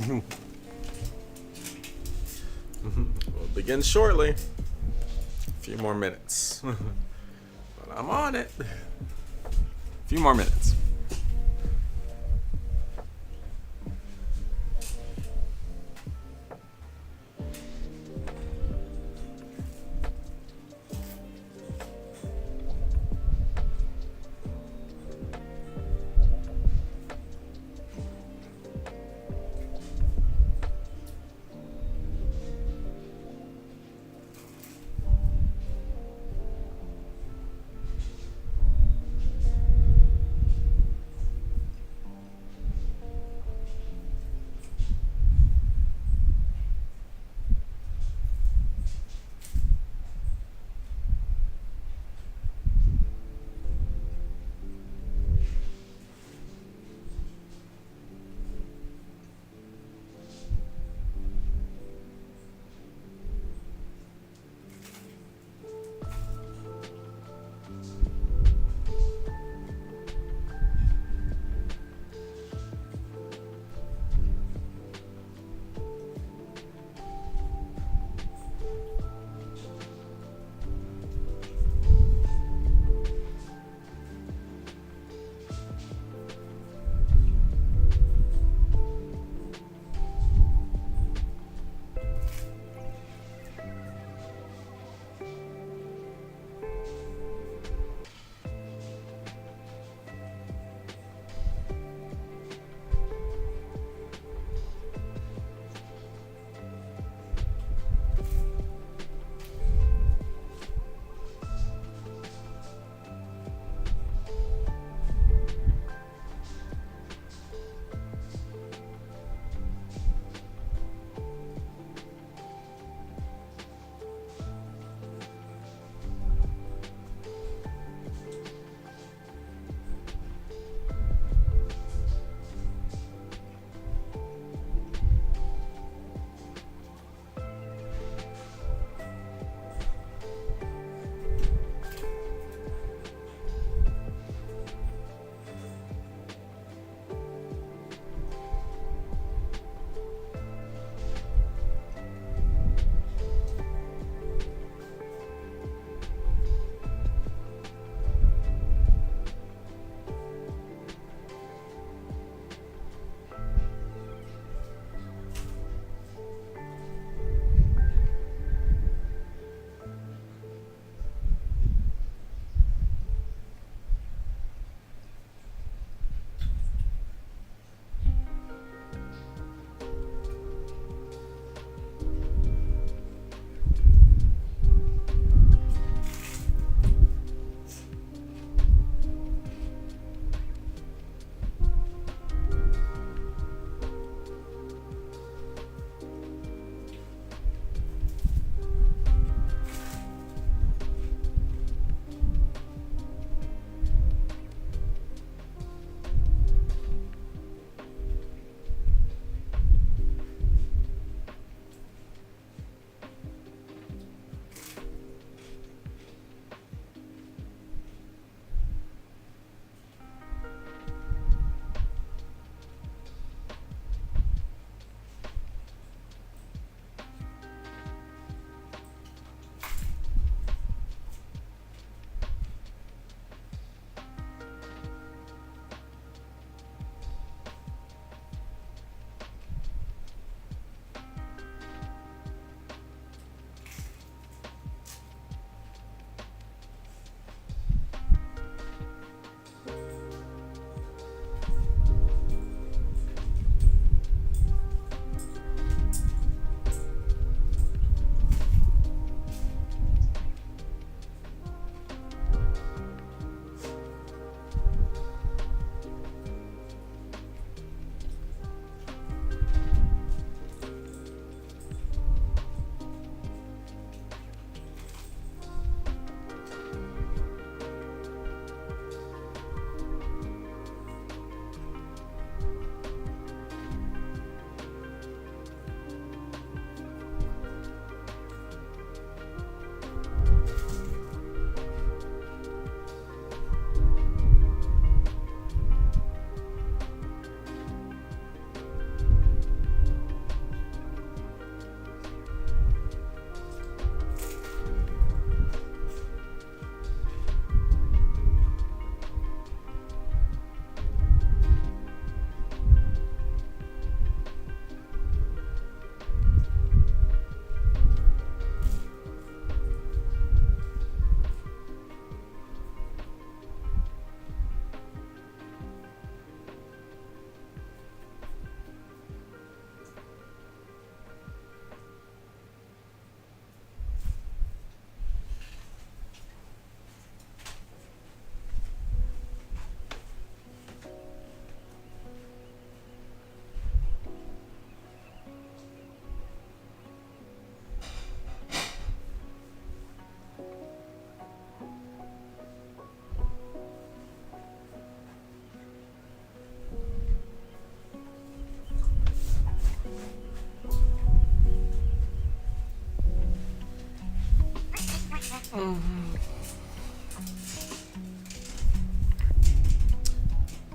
We'll begin shortly. A few more minutes. But I'm on it. A few more minutes.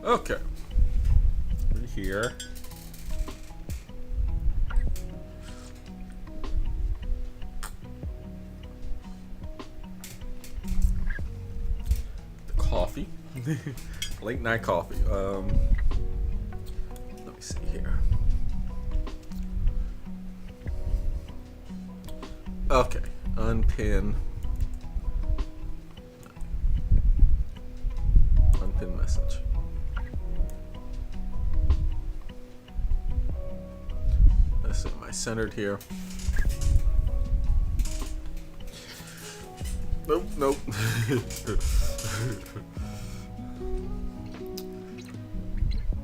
Okay. We're here. The coffee. Late night coffee. Let me see here. Okay. Unpin message. Let's see, am I centered here? Nope.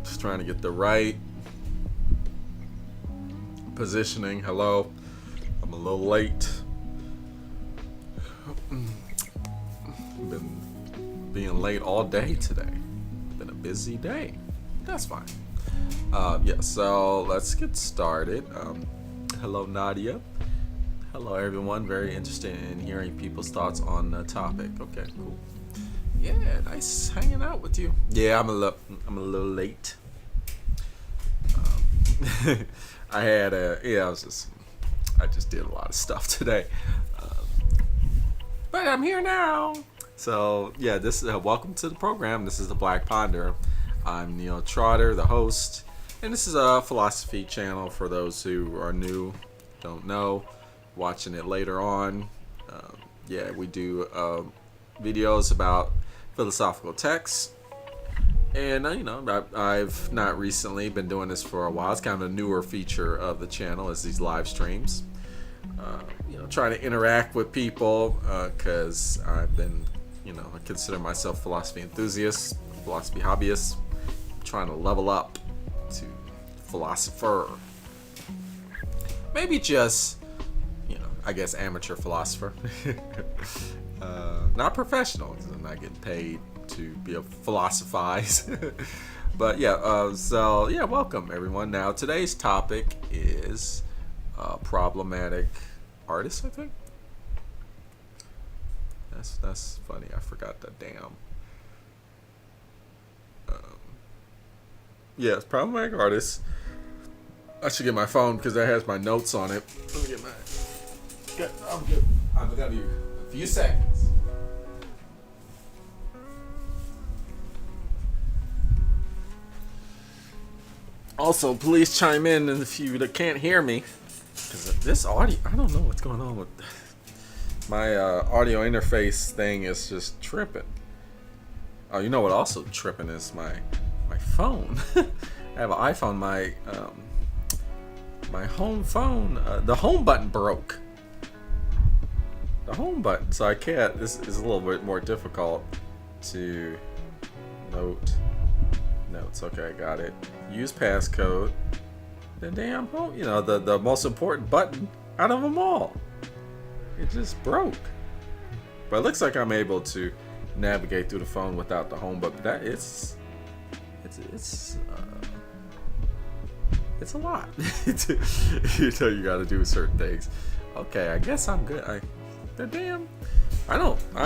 Just trying to get the right positioning. Hello. I'm a little late. Been being late all day today. Been a busy day. That's fine. Yeah, so let's get started. Hello, Nadia. Hello, everyone. Very interested in hearing people's thoughts on the topic. Okay, cool. Yeah, nice hanging out with you. Yeah, I'm a little late. I just did a lot of stuff today. But I'm here now. So yeah, this is welcome to the program. This is the Black Ponder. I'm Neil Trotter, the host, and this is a philosophy channel for those who are new, don't know, watching it later on. Yeah, we do videos about philosophical texts, and I've not recently been doing this for a while. It's kind of a newer feature of the channel, is these live streams. Trying to interact with people because I've been, I consider myself philosophy enthusiast, philosophy hobbyist, trying to level up to philosopher. Maybe just, I guess amateur philosopher. Not professional, because I'm not getting paid to be a philosophize. But yeah, welcome everyone. Now today's topic is problematic artists, I think. That's funny. I forgot the damn. Yeah, it's problematic artists. I should get my phone because that has my notes on it. Let me get my. I'm good. I'm gonna be a few seconds. Also, please chime in if you can't hear me. Because this audio, I don't know what's going on with my audio interface thing is just tripping. Oh, you know what also tripping is my phone. I have an iPhone. My home phone, the home button broke. The home button, so I can't. This is a little bit more difficult to notes. Okay, I got it. Use passcode. The damn home, the most important button out of them all. It just broke. But it looks like I'm able to navigate through the phone without the home button. That it's a lot. You got to do certain things. Okay, I guess I'm good. I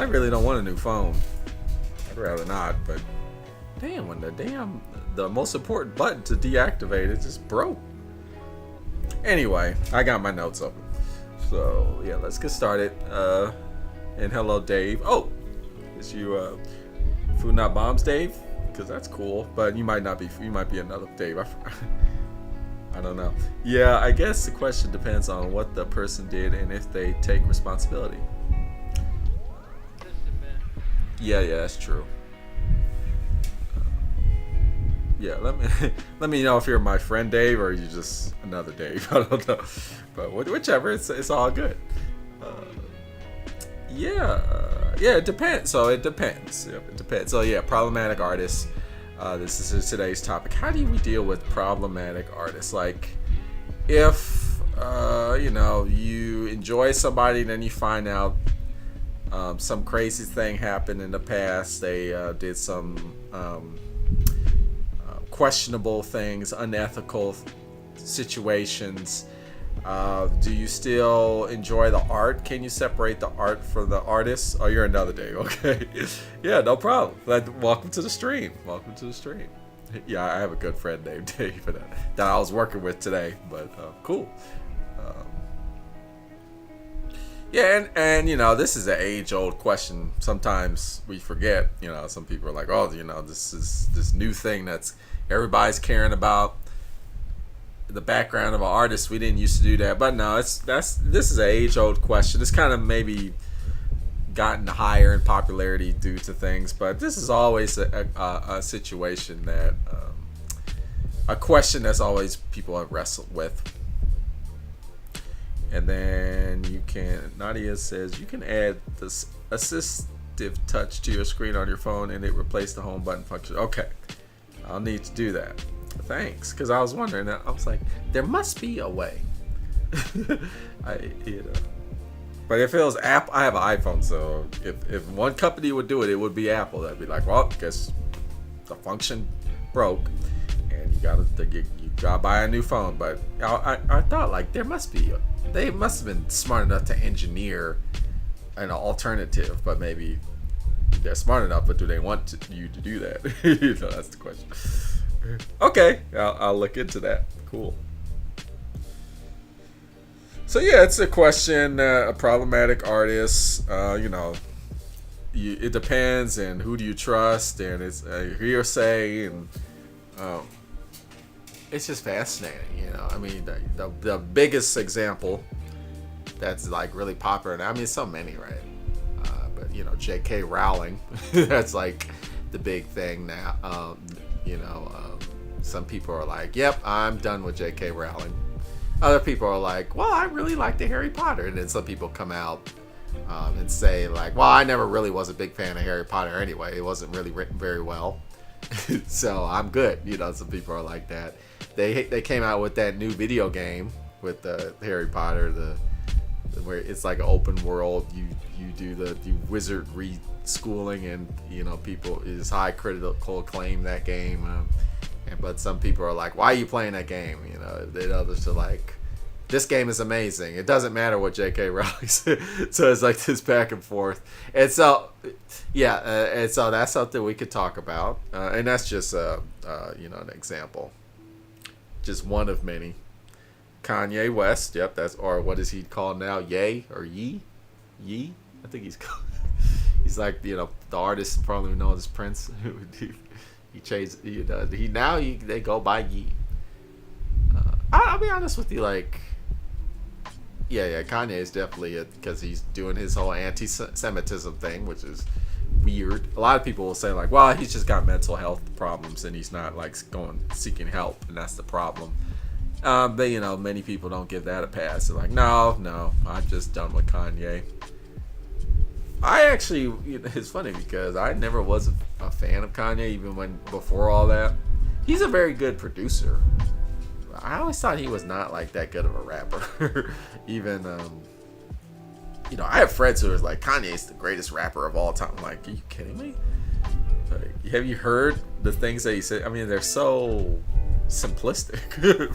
really don't want a new phone. I'd rather not, but damn, when the most important button to deactivate it just broke. Anyway, I got my notes open. So, yeah, let's get started. And hello, Dave. Oh, is you Food Not Bombs, Dave? Because that's cool. But you might not be. You might be another Dave. I don't know. Yeah, I guess the question depends on what the person did and if they take responsibility. Yeah, that's true. Yeah, let me know if you're my friend Dave or you're just another Dave. I don't know, but whichever, it's all good. It depends. So it depends. Yep, it depends. So yeah, problematic artists. This is today's topic. How do we deal with problematic artists? Like, if you enjoy somebody, then you find out some crazy thing happened in the past. They did some questionable things, unethical situations, Do you still enjoy the art? Can you separate the art from the artist? Oh, you're another day. Okay. Yeah, no problem. Welcome to the stream. Welcome to the stream. Yeah, I have a good friend named Dave that I was working with today, but cool. Yeah, and this is an age-old question. Sometimes we forget. Some people are like, oh, this is this new thing that's everybody's caring about. The background of an artist. We didn't used to do that, but no, this is an age-old question. It's kind of maybe gotten higher in popularity due to things, but this is always a situation that a question that's always people have wrestled with. And then Nadia says you can add this assistive touch to your screen on your phone and it replaces the home button function. Okay, I'll need to do that. Thanks, because I was wondering. I was like, there must be a way. But if it was Apple, I have an iPhone, so if one company would do it, it would be Apple. That'd be like, well, I guess the function broke, and you gotta buy a new phone. But I thought like they must have been smart enough to engineer an alternative, but maybe they're smart enough, but do they want you to do that? That's the question. Okay, I'll look into that. Cool. So yeah, it's a question. A problematic artist. It depends, and who do you trust, and it's a hearsay, and it's just fascinating. I mean, the biggest example that's like really popular. And I mean, so many, right? But J.K. Rowling, that's like the big thing now. Some people are like, yep, I'm done with J.K. Rowling. Other people are like, well, I really like the Harry Potter. And then some people come out and say like, well, I never really was a big fan of Harry Potter anyway. It wasn't really written very well. So I'm good. Some people are like that. They came out with that new video game with the Harry Potter, where it's like an open world. You do the wizardry schooling, and people is high critical acclaim that game. But some people are like, why are you playing that game? Then others are like, this game is amazing. It doesn't matter what J.K. Rowling said. So it's like this back and forth. And so, yeah, and so that's something we could talk about. And that's just, an example. Just one of many. Kanye West, yep, or what is he called now? Ye or Yee? Yee? I think he's called. He's like, the artist probably known as Prince. He changed. They go by Yee. I'll be honest with you, like, yeah, Kanye is definitely it because he's doing his whole anti-Semitism thing, which is weird. A lot of people will say like, well, he's just got mental health problems and he's not like seeking help, and that's the problem. But many people don't give that a pass. They're like, no, I'm just done with Kanye. I actually, it's funny because I never was a fan of Kanye, even before all that. He's a very good producer. I always thought he was not like that good of a rapper. Even, I have friends who are like, Kanye's the greatest rapper of all time. I'm like, are you kidding me? Like, have you heard the things that he said? I mean, they're so simplistic.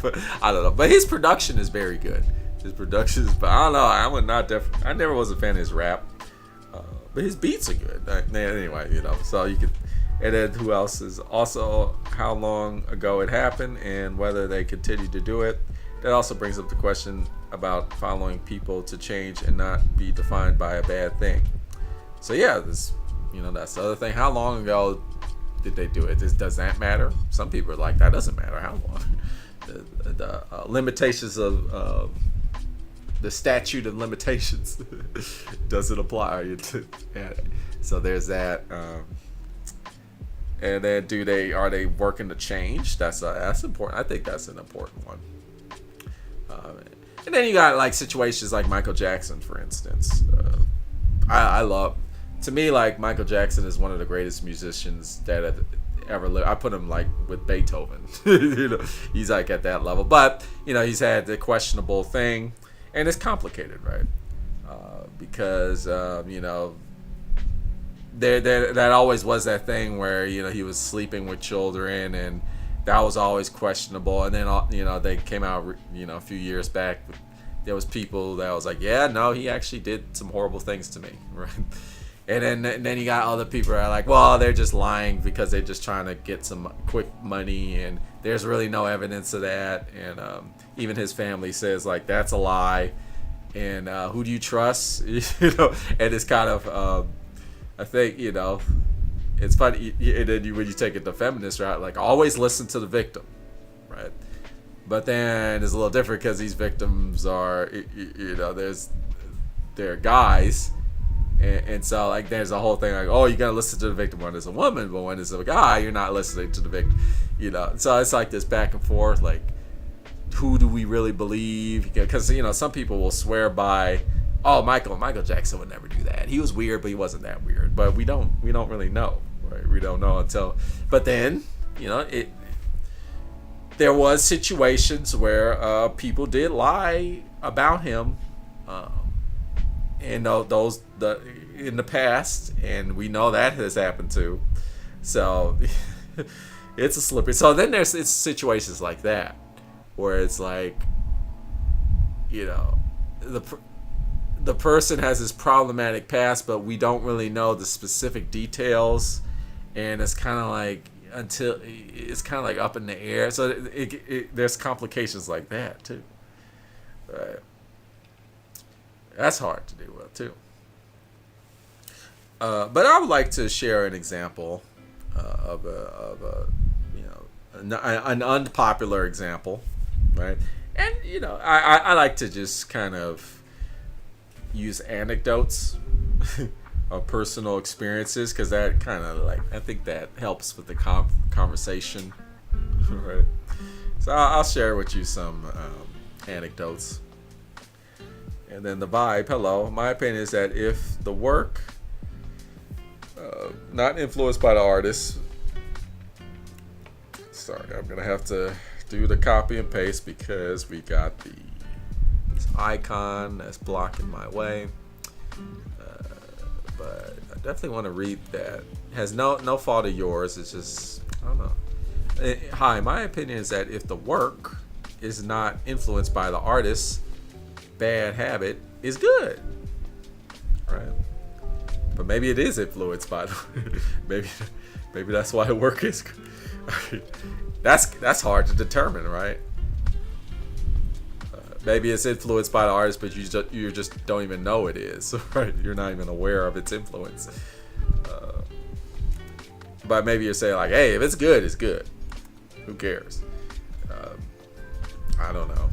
But I don't know. But his production is very good. But I don't know. I never was a fan of his rap. But his beats are good. Anyway, so you could. And then who else is also how long ago it happened and whether they continue to do it. That also brings up the question about following people to change and not be defined by a bad thing. So yeah, that's the other thing. How long ago did they do it? Does that matter? Some people are like, that doesn't matter how long. The limitations of the statute of limitations doesn't apply. So there's that. And then are they working to change? That's important. I think that's an important one. And then you got like situations like Michael Jackson, for instance. I love, to me, like Michael Jackson is one of the greatest musicians that have ever lived. I put him like with Beethoven. He's like at that level. But he's had the questionable thing, and it's complicated, right? Because that always was that thing where he was sleeping with children, and that was always questionable. And then they came out a few years back there was people that was like, yeah, no, he actually did some horrible things to me, right? And then you got other people that are like, well, they're just lying because they're just trying to get some quick money, and there's really no evidence of that. And even his family says like that's a lie. And who do you trust? And it's kind of, I think, it's funny. And then when you take it to feminist route, like always listen to the victim, right? But then it's a little different because these victims are, they're guys. And so, like, there's a whole thing like, oh, you gotta listen to the victim when it's a woman, but when it's a guy, you're not listening to the victim, So it's like this back and forth, like, who do we really believe? Because some people will swear by, oh, Michael Jackson would never do that. He was weird, but he wasn't that weird. But we don't really know, right? We don't know until. But then, there was situations where people did lie about him. And in the past, and we know that has happened too. So it's a slippery. So then it's situations like that where it's like, the person has this problematic past, but we don't really know the specific details, and it's kind of like up in the air. So there's complications like that too. Right. That's hard to deal with too. But I would like to share an example of an unpopular example, right? And I like to just kind of use anecdotes of personal experiences because that kind of I think that helps with the conversation, right? So I'll share with you some anecdotes. And then the vibe, hello. My opinion is that if the work, not influenced by the artist, sorry, I'm going to have to do the copy and paste because we got this icon that's blocking my way. But I definitely want to read that. It has no fault of yours. It's just, I don't know. Hi, my opinion is that if the work is not influenced by the artist, bad habit is good, right? But maybe it is influenced by maybe that's why work is good. That's hard to determine, right? Maybe it's influenced by the artist, but you just don't even know it is, right? You're not even aware of its influence. But maybe you're saying like, hey, if it's good, it's good. Who cares? I don't know.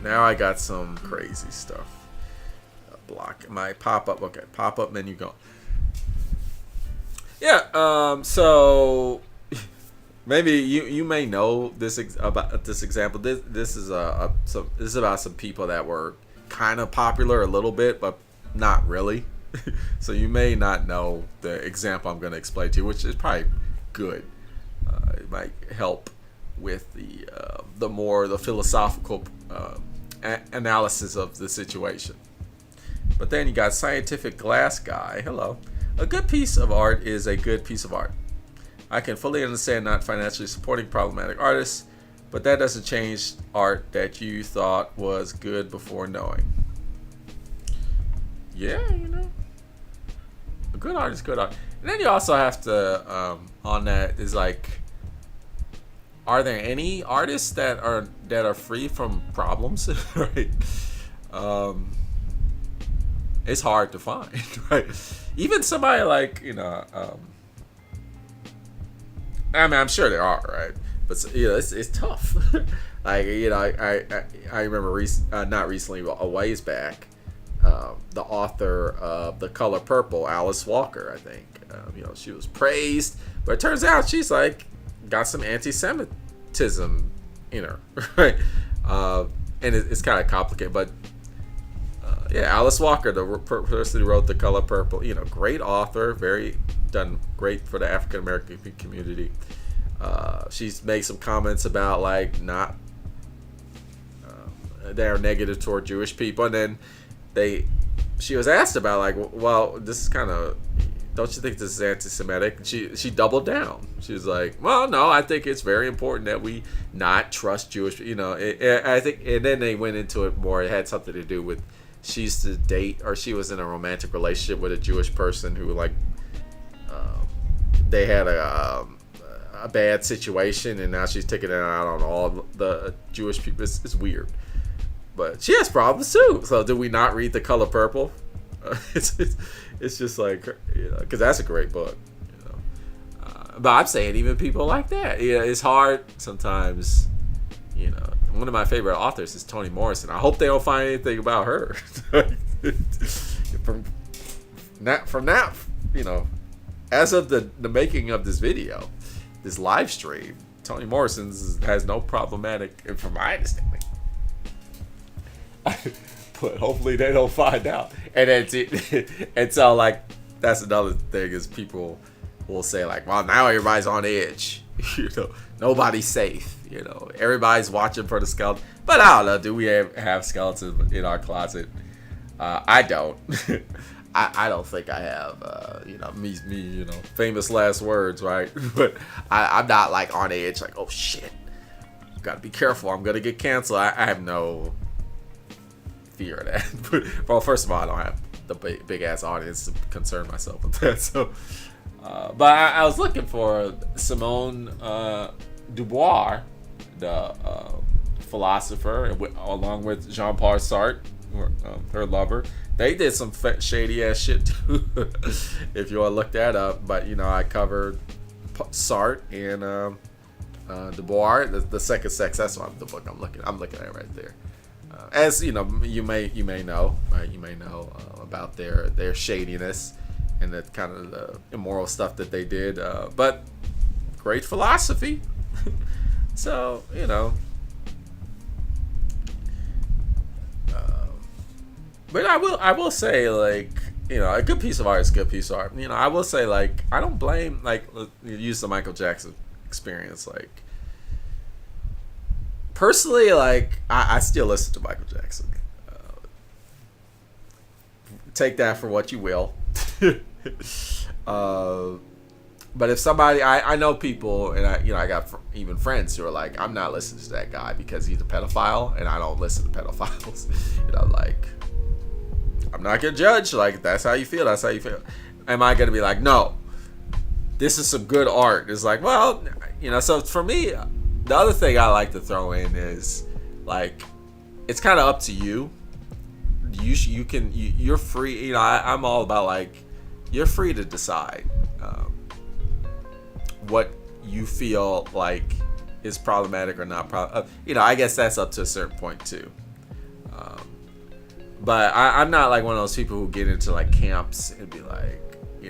Now I got some crazy stuff. Block my pop-up. Okay, pop-up menu gone. Yeah. So maybe you may know about this example. This is about some people that were kind of popular a little bit, but not really. So you may not know the example I'm going to explain to you, which is probably good. It might help with the philosophical analysis of the situation. But then you got Scientific Glass Guy. Hello. A good piece of art is a good piece of art. I can fully understand not financially supporting problematic artists, but that doesn't change art that you thought was good before knowing. Yeah, a good art is good art. And then you also have to, on that, is like, are there any artists that are free from problems? Right? It's hard to find, right? Even somebody like I mean, I'm sure there are, right? But it's tough. Like I remember not recently, but a ways back, the author of The Color Purple, Alice Walker, I think, she was praised, but it turns out she's like got some anti-Semitism in her, right? And it's kind of complicated, but yeah, Alice Walker, the person who wrote The Color Purple, great author, done great for the African American community. She's made some comments about like not they are negative toward Jewish people, and then she was asked about like, well, this is kind of don't you think this is anti-Semitic? She doubled down. She was like, well, no, I think it's very important that we not trust Jewish. I think, and then they went into it more. It had something to do with she used to date, or she was in a romantic relationship with a Jewish person who they had a bad situation, and now she's taking it out on all the Jewish people. It's weird, but she has problems too. So did we not read The Color Purple? It's just like, because that's a great book. But I'm saying even people like that, it's hard sometimes. One of my favorite authors is Toni Morrison. I hope they don't find anything about her. from now, as of the making of this video, this live stream, Toni Morrison has no problematic, and from my understanding. But hopefully they don't find out. And that's it. And so, like, that's another thing is people will say, like, well, now everybody's on edge. Nobody's safe. Everybody's watching for the skeleton. But I don't know. Do we have skeletons in our closet? I don't. I don't think I have, me, famous last words, right? But I'm not, like, on edge, like, oh, shit. Gotta be careful. I'm gonna get canceled. I have no fear of that. Well, first of all, I don't have the big ass audience to concern myself with that. So, but I was looking for Simone Dubois, the philosopher, along with Jean-Paul Sartre, her lover. They did some shady ass shit too. If you want to look that up, but I covered Sartre and Dubois, the Second Sex. That's what the book I'm looking at it right there. As you may know, right? You may know about their shadiness and the kind of the immoral stuff that they did. But great philosophy. So but I will say, like, a good piece of art is a good piece of art. I will say, like, I don't blame, like, use the Michael Jackson experience, like. Personally, like, I still listen to Michael Jackson. Take that for what you will. But if somebody, I know people, and I got even friends who are like, I'm not listening to that guy because he's a pedophile, and I don't listen to pedophiles. Like, I'm not gonna judge. Like, that's how you feel. That's how you feel. Am I gonna be like, no, this is some good art? It's like, well, So for me. The other thing I like to throw in is, like, it's kind of up to you. You're free. I'm all about, like, you're free to decide what you feel like is problematic or not. I guess that's up to a certain point too. But I'm not like one of those people who get into like camps and be like,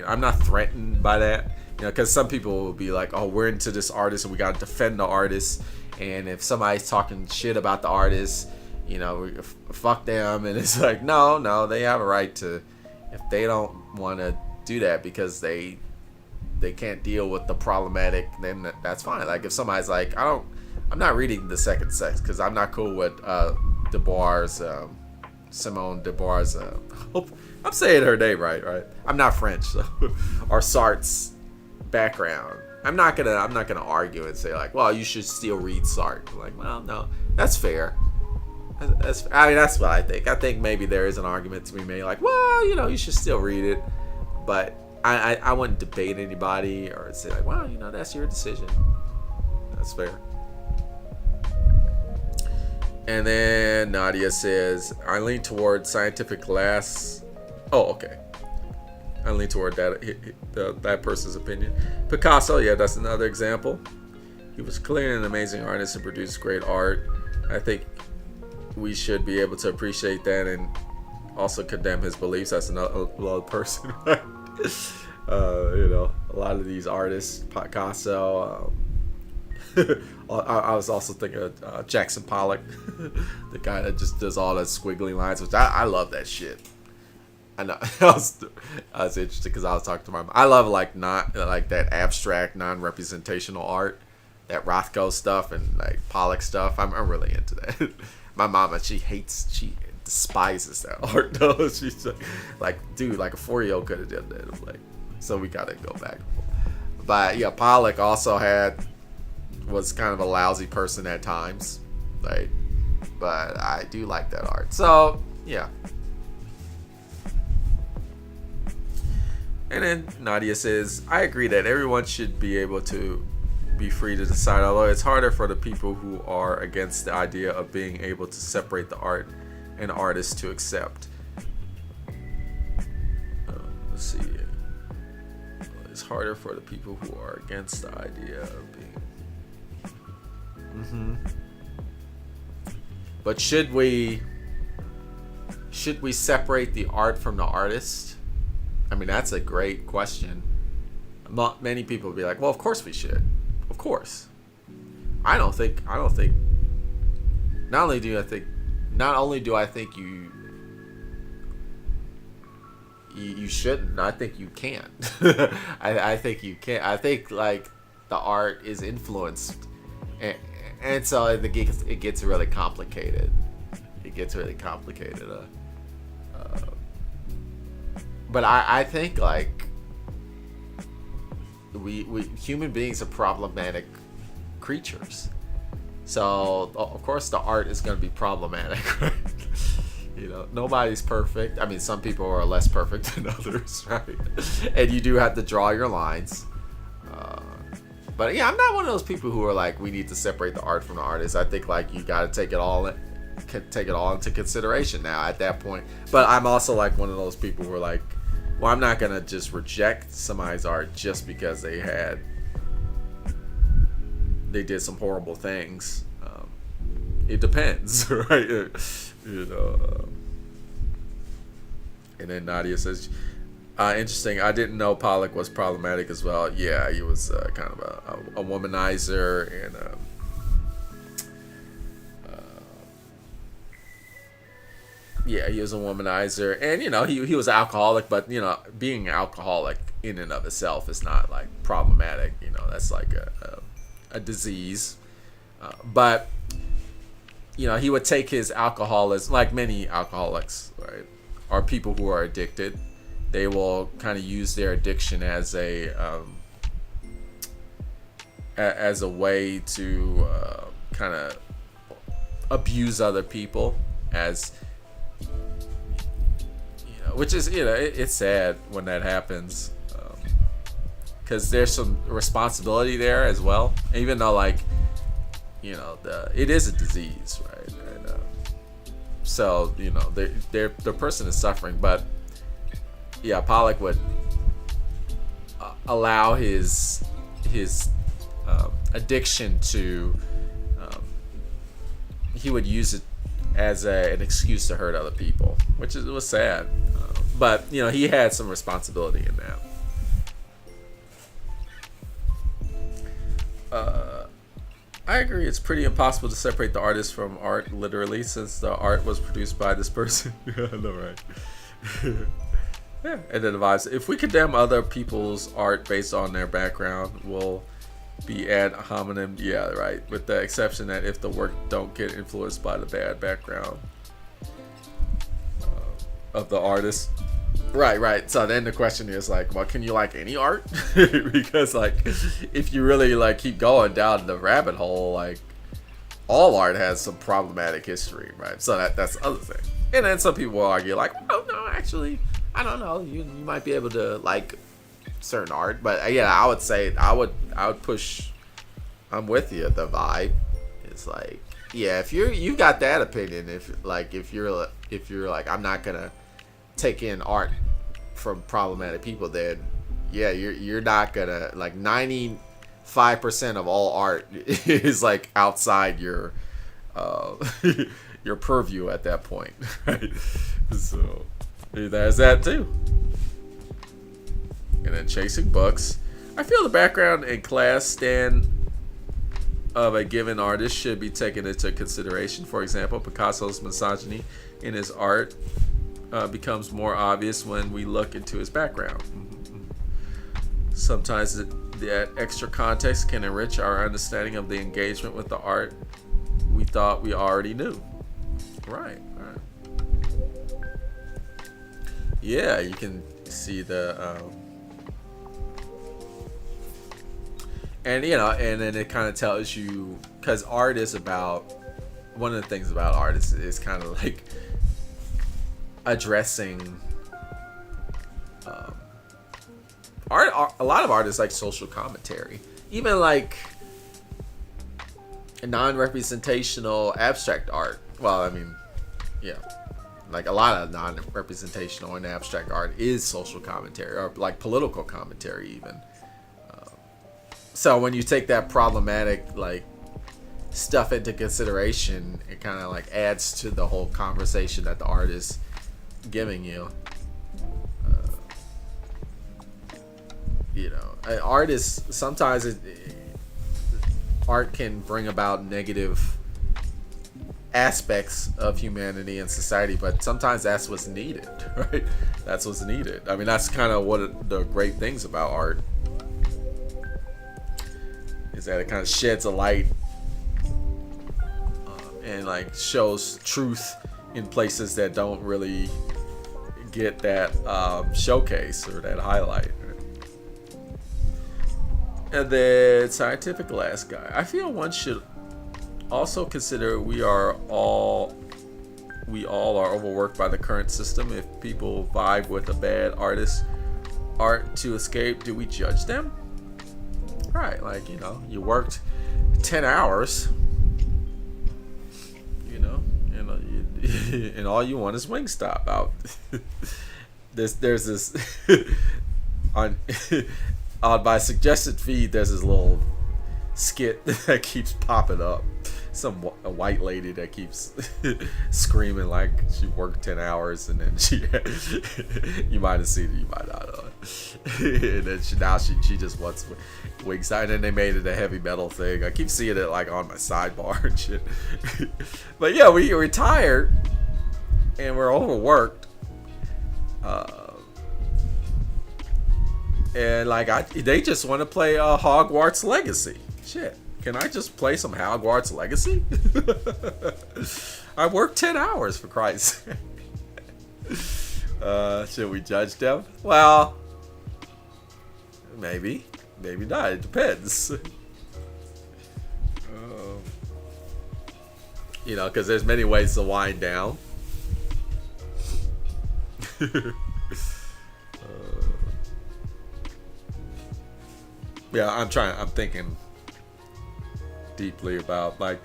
I'm not threatened by that. Because some people will be like, oh, we're into this artist and we got to defend the artist. And if somebody's talking shit about the artist, fuck them. And it's like, no, they have a right to, if they don't want to do that because they can't deal with the problematic, then that's fine. Like, if somebody's like, I'm not reading The Second Sex because I'm not cool with Simone Dubois. I'm saying her name right? I'm not French, so, or Sartre's background. I'm not gonna argue and say like, well, you should still read Sartre. Like, well, no, that's fair. That's what I think. I think maybe there is an argument to be made like, well, you should still read it, but I wouldn't debate anybody or say like, well, that's your decision. That's fair. And then Nadia says, I lean toward scientific class. Oh, okay. I lean toward that person's opinion. Picasso, yeah, that's another example. He was clearly an amazing artist and produced great art. I think we should be able to appreciate that and also condemn his beliefs. That's another person, right? A lot of these artists, Picasso. I was also thinking of Jackson Pollock, the guy that just does all that squiggly lines, which I love that shit. I know. I was interested because I was talking to my mom. I love not like that abstract, non-representational art, that Rothko stuff and like Pollock stuff. I'm really into that. My mama, she despises that art though. She's like, dude, like a 4-year-old could have done that. I'm like, So we gotta go back. But yeah, Pollock also was kind of a lousy person at times, right? But I do like that art. So yeah. And then Nadia says, I agree that everyone should be able to be free to decide, although it's harder for the people who are against the idea of being able to separate the art and artist to accept. Let's see. It's harder for the people who are against the idea of being. But should we separate the art from the artist? I mean, that's a great question. Many people will be like, well, of course we should. Of course. I don't think not only do I think you shouldn't, I think you can't. I think you can't. I think like the art is influenced, and so it gets really complicated. But I think like we human beings are problematic creatures, so of course the art is going to be problematic, right? Nobody's perfect. I mean, some people are less perfect than others, right? And you do have to draw your lines. But yeah, I'm not one of those people who are like, we need to separate the art from the artist. I think like you got to take it all into consideration now at that point. But I'm also like one of those people who are like, well, I'm not gonna just reject somebody's art just because they did some horrible things. It depends, right? And then Nadia says, interesting, I didn't know Pollock was problematic as well. Yeah, he was kind of a womanizer, and yeah, he was a womanizer, and he was alcoholic, but being alcoholic in and of itself is not like problematic. That's like a disease, but he would take his alcoholism, like many alcoholics, right, or people who are addicted. They will kind of use their addiction as a way to kind of abuse other people, which is it's sad when that happens, because there's some responsibility there as well, even though like it is a disease, right? And so the person is suffering, but yeah, Pollock would allow his addiction to he would use it as an excuse to hurt other people, which was sad, but he had some responsibility in that. I agree, it's pretty impossible to separate the artist from art, literally, since the art was produced by this person. Yeah, I know, right? Yeah, and then the vibes. If we condemn other people's art based on their background, we'll be ad hominem. Yeah, right. With the exception that if the work don't get influenced by the bad background of the artist. Right. So then the question is like, well, can you like any art? Because like, if you really like keep going down the rabbit hole, like all art has some problematic history, right? So that's the other thing. And then some people will argue like, oh no, actually, I don't know. You might be able to like certain art, but yeah, I would say I would push. I'm with you. The vibe is like, yeah, if you got that opinion, if you're like, I'm not gonna take in art from problematic people, then yeah, you're not gonna, like 95% of all art is like outside your your purview at that point, right? So there's that too. And then chasing books. I feel the background and class stand of a given artist should be taken into consideration. For example, Picasso's misogyny in his art becomes more obvious when we look into his background. Sometimes that extra context can enrich our understanding of the engagement with the art we thought we already knew. Right. Yeah, you can see the And and then it kind of tells you, because art is about, one of the things about art is kind of like addressing art. A lot of art is like social commentary, even like non-representational abstract art. Well, I mean, yeah, like a lot of non-representational and abstract art is social commentary, or like political commentary even. So when you take that problematic like stuff into consideration, it kind of like adds to the whole conversation that the art is giving you. Art is sometimes art can bring about negative aspects of humanity and society, but sometimes that's what's needed, right? That's what's needed. I mean, that's kind of what the great things about art is, that it kind of sheds a light and like shows truth in places that don't really get that showcase or that highlight. And then scientific last guy. I feel one should also consider we all are overworked by the current system. If people vibe with a bad artist art to escape, do we judge them? Right, like, you worked 10 hours, and all you want is Wingstop out. there's this on my suggested feed, there's this little skit that keeps popping up. A white lady that keeps screaming like she worked 10 hours, and then you might have seen it, you might not have. And then she just wants Wingstop, and then they made it a heavy metal thing. I keep seeing it like on my sidebar and shit. But yeah, we're retired and we're overworked. And like they just want to play Hogwarts Legacy. Shit, can I just play some Hogwarts Legacy? I worked 10 hours, for Christ's sake. Should we judge them? Well, maybe not. It depends. Because there's many ways to wind down. Yeah, I'm thinking deeply about, like,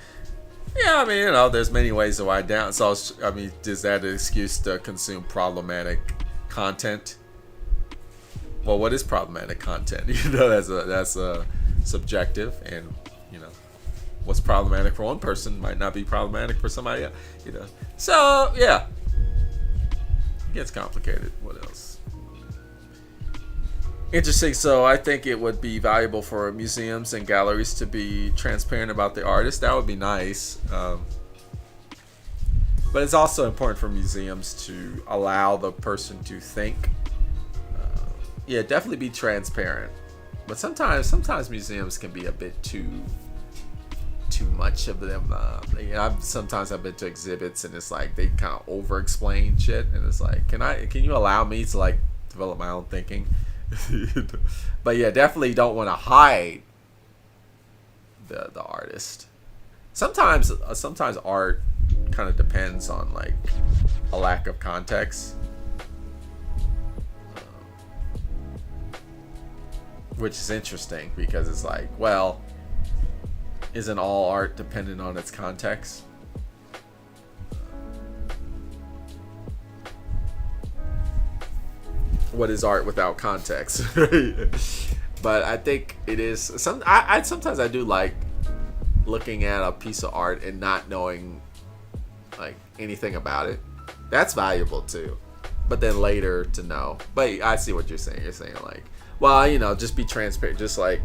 yeah, I mean, there's many ways to wind down. So, I mean, is that an excuse to consume problematic content? Well, what is problematic content? That's a subjective, and what's problematic for one person might not be problematic for somebody else. So yeah, it gets complicated. What else? Interesting. So I think it would be valuable for museums and galleries to be transparent about the artist. That would be nice. But it's also important for museums to allow the person to think. Yeah, definitely be transparent. But sometimes museums can be a bit too much of them. Sometimes I've been to exhibits and it's like they kind of over-explain shit, and it's like, can you allow me to like develop my own thinking? But yeah, definitely don't want to hide the artist. Sometimes art kind of depends on like a lack of context, which is interesting because it's like, well, isn't all art dependent on its context? What is art without context? But I think it is. Sometimes I do like looking at a piece of art and not knowing like anything about it. That's valuable too. But then later to know. But I see what you're saying. You're saying like, well, just be transparent. Just like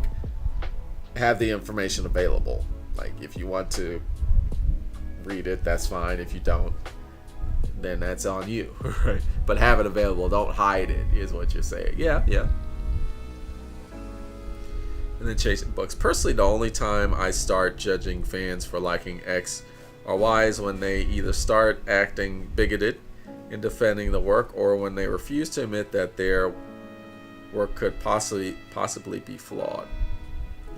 have the information available. Like if you want to read it, that's fine. If you don't, then that's on you, right? But have it available. Don't hide it, is what you're saying. Yeah. And then chasing books. Personally, the only time I start judging fans for liking X or Y is when they either start acting bigoted in defending the work, or when they refuse to admit that their work could possibly be flawed.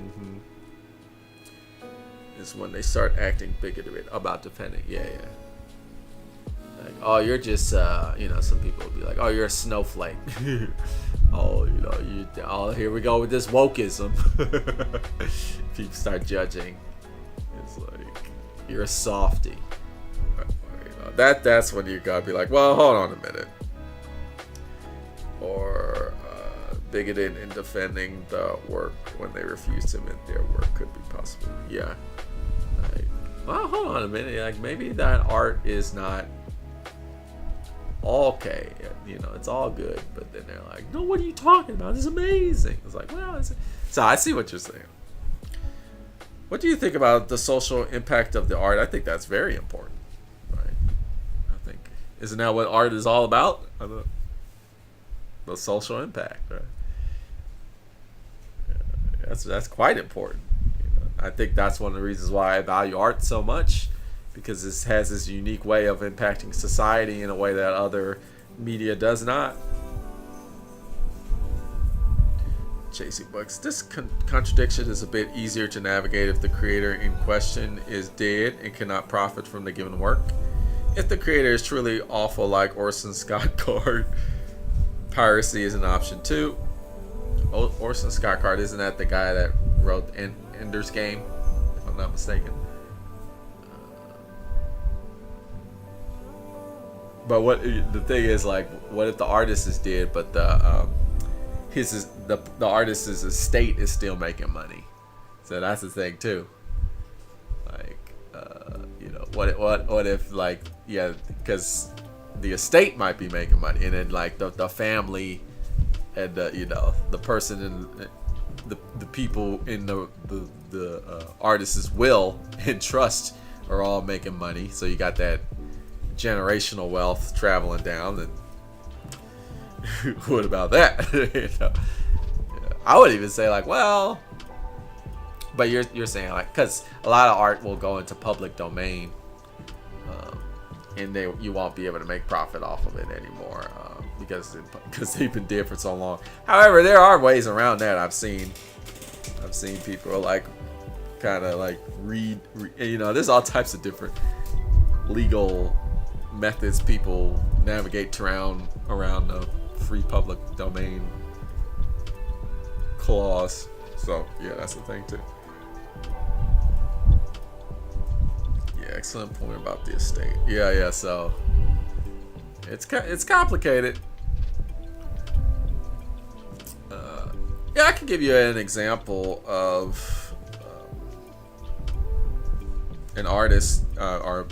Mm-hmm. Is when they start acting bigoted about defending. Yeah. Like, oh, you're just, some people will be like, oh, you're a snowflake. Oh, here we go with this wokeism. People start judging. It's like, you're a softie. That's when you gotta be like, well, hold on a minute. Or bigoted in defending the work when they refuse to admit their work could be possible. Yeah. Like, well, hold on a minute. Like, maybe that art is not okay. It's all good. But then they're like, no, what are you talking about? It's amazing. It's like, well, so I see what you're saying. What do you think about the social impact of the art? I think that's very important. Right? I think, isn't that what art is all about? The social impact, right? That's quite important. I think that's one of the reasons why I value art so much, because it has this unique way of impacting society in a way that other media does not. Chasing books. This contradiction is a bit easier to navigate if the creator in question is dead and cannot profit from the given work. If the creator is truly awful, like Orson Scott Card, piracy is an option too. Orson Scott Card, isn't that the guy that wrote Ender's Game, if I'm not mistaken? But what the thing is, like, what if the artist is dead, but the artist's estate is still making money? So that's the thing too. Like, what if, like, yeah, because the estate might be making money, and then like the family and the person in the people in the artist's will and trust are all making money. So you got that generational wealth traveling down. And what about that? I would even say, like, well, but you're saying, like, because a lot of art will go into public domain, and you won't be able to make profit off of it anymore, because they've been dead for so long. However, there are ways around that. I've seen people like kind of like read, there's all types of different legal methods people navigate around the free public domain clause. So yeah, that's the thing too. Yeah, excellent point about the estate. Yeah. So it's complicated. Yeah, I can give you an example of an artist, or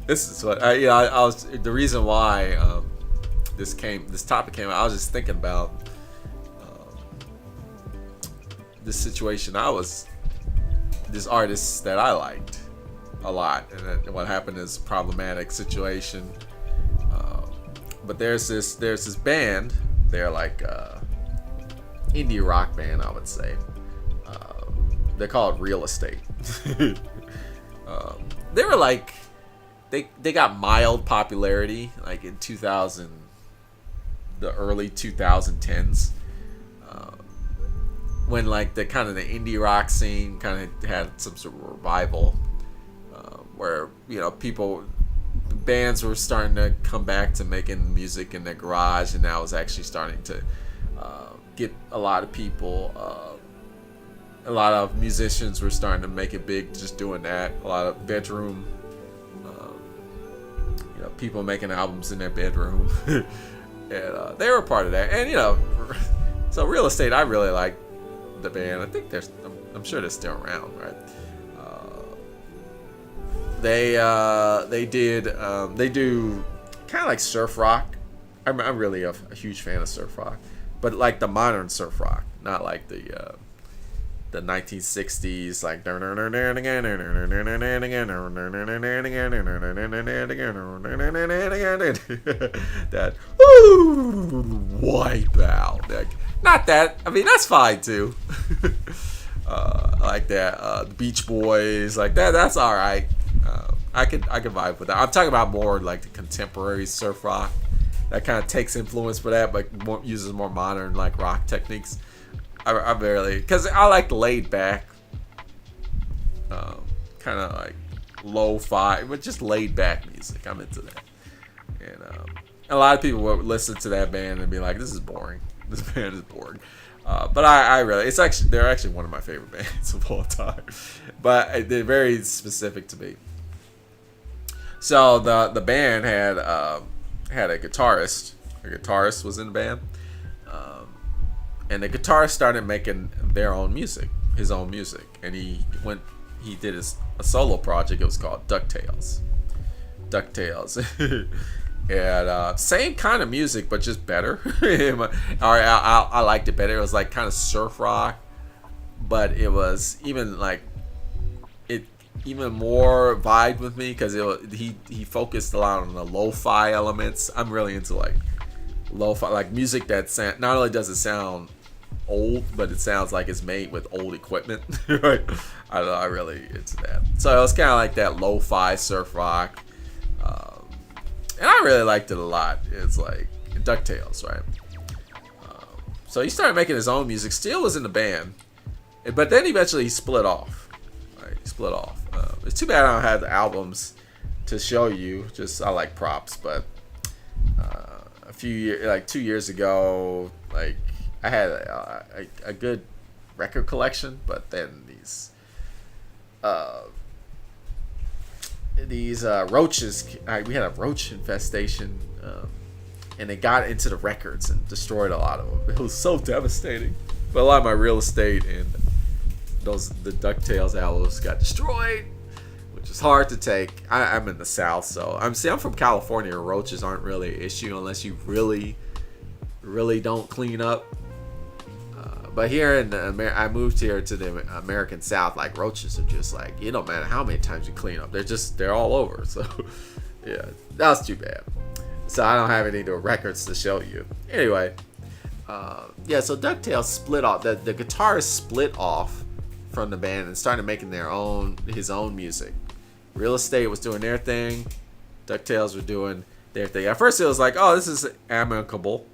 this is what I was. The reason why this topic came out, I was just thinking about this situation. This artist that I liked a lot, and then what happened is a problematic situation. But there's this band. They're like indie rock band, I would say. They're called Real Estate. They were like, they got mild popularity like in the early 2010s, when like the kind of the indie rock scene kind of had some sort of revival, where bands were starting to come back to making music in their garage, and that was actually starting to get a lot of people. A lot of musicians were starting to make it big just doing that. A lot of bedroom, people making albums in their bedroom, and they were part of that. And so Real Estate, I really like the band. I think I'm sure they're still around, right? They do kind of like surf rock. I'm really a huge fan of surf rock, but like the modern surf rock, not like the 1960s, like that wipe out. Like, not that. I mean, that's fine too. Like that, the Beach Boys, like that. That's all right. I can vibe with that. I'm talking about more like the contemporary surf rock that kind of takes influence for that, but uses more modern like rock techniques. I barely, because I like the laid back, kind of like lo-fi, but just laid back music. I'm into that. And a lot of people would listen to that band and be like, "This is boring. This band is boring." But I really, they're actually one of my favorite bands of all time. But they're very specific to me. So the band had a guitarist. A guitarist was in the band, and the guitarist started making their own music, his own music, and he did a solo project. It was called DuckTales. And same kind of music, but just better. I liked it better. It was like kind of surf rock, but it was even more vibed with me because he focused a lot on the lo-fi elements. I'm really into like lo-fi, like music that not only does it sound old, but it sounds like it's made with old equipment. Right? I really into that. So it was kind of like that lo-fi surf rock, and I really liked it a lot. It's like DuckTales, right? So he started making his own music. Still was in the band, but then eventually he split off. Right? He split off. It's too bad I don't have the albums to show you. Just I like props, but a few years, like 2 years ago, like I had a good record collection, but then these roaches, we had a roach infestation, and they got into the records and destroyed a lot of them. It was so devastating. But a lot of my real estate and the DuckTales albums got destroyed, which is hard to take. I'm in the South, so I'm from California. Roaches aren't really an issue unless you really, really don't clean up. But here in I moved here to the American South. Like roaches are just like, it don't matter how many times you clean up, they're all over. So yeah, that was too bad. So I don't have any records to show you. Anyway, yeah. So DuckTales split off. The guitarist split off from the band and started making his own music. Real Estate was doing their thing. DuckTales were doing their thing. At first it was like, oh, this is amicable.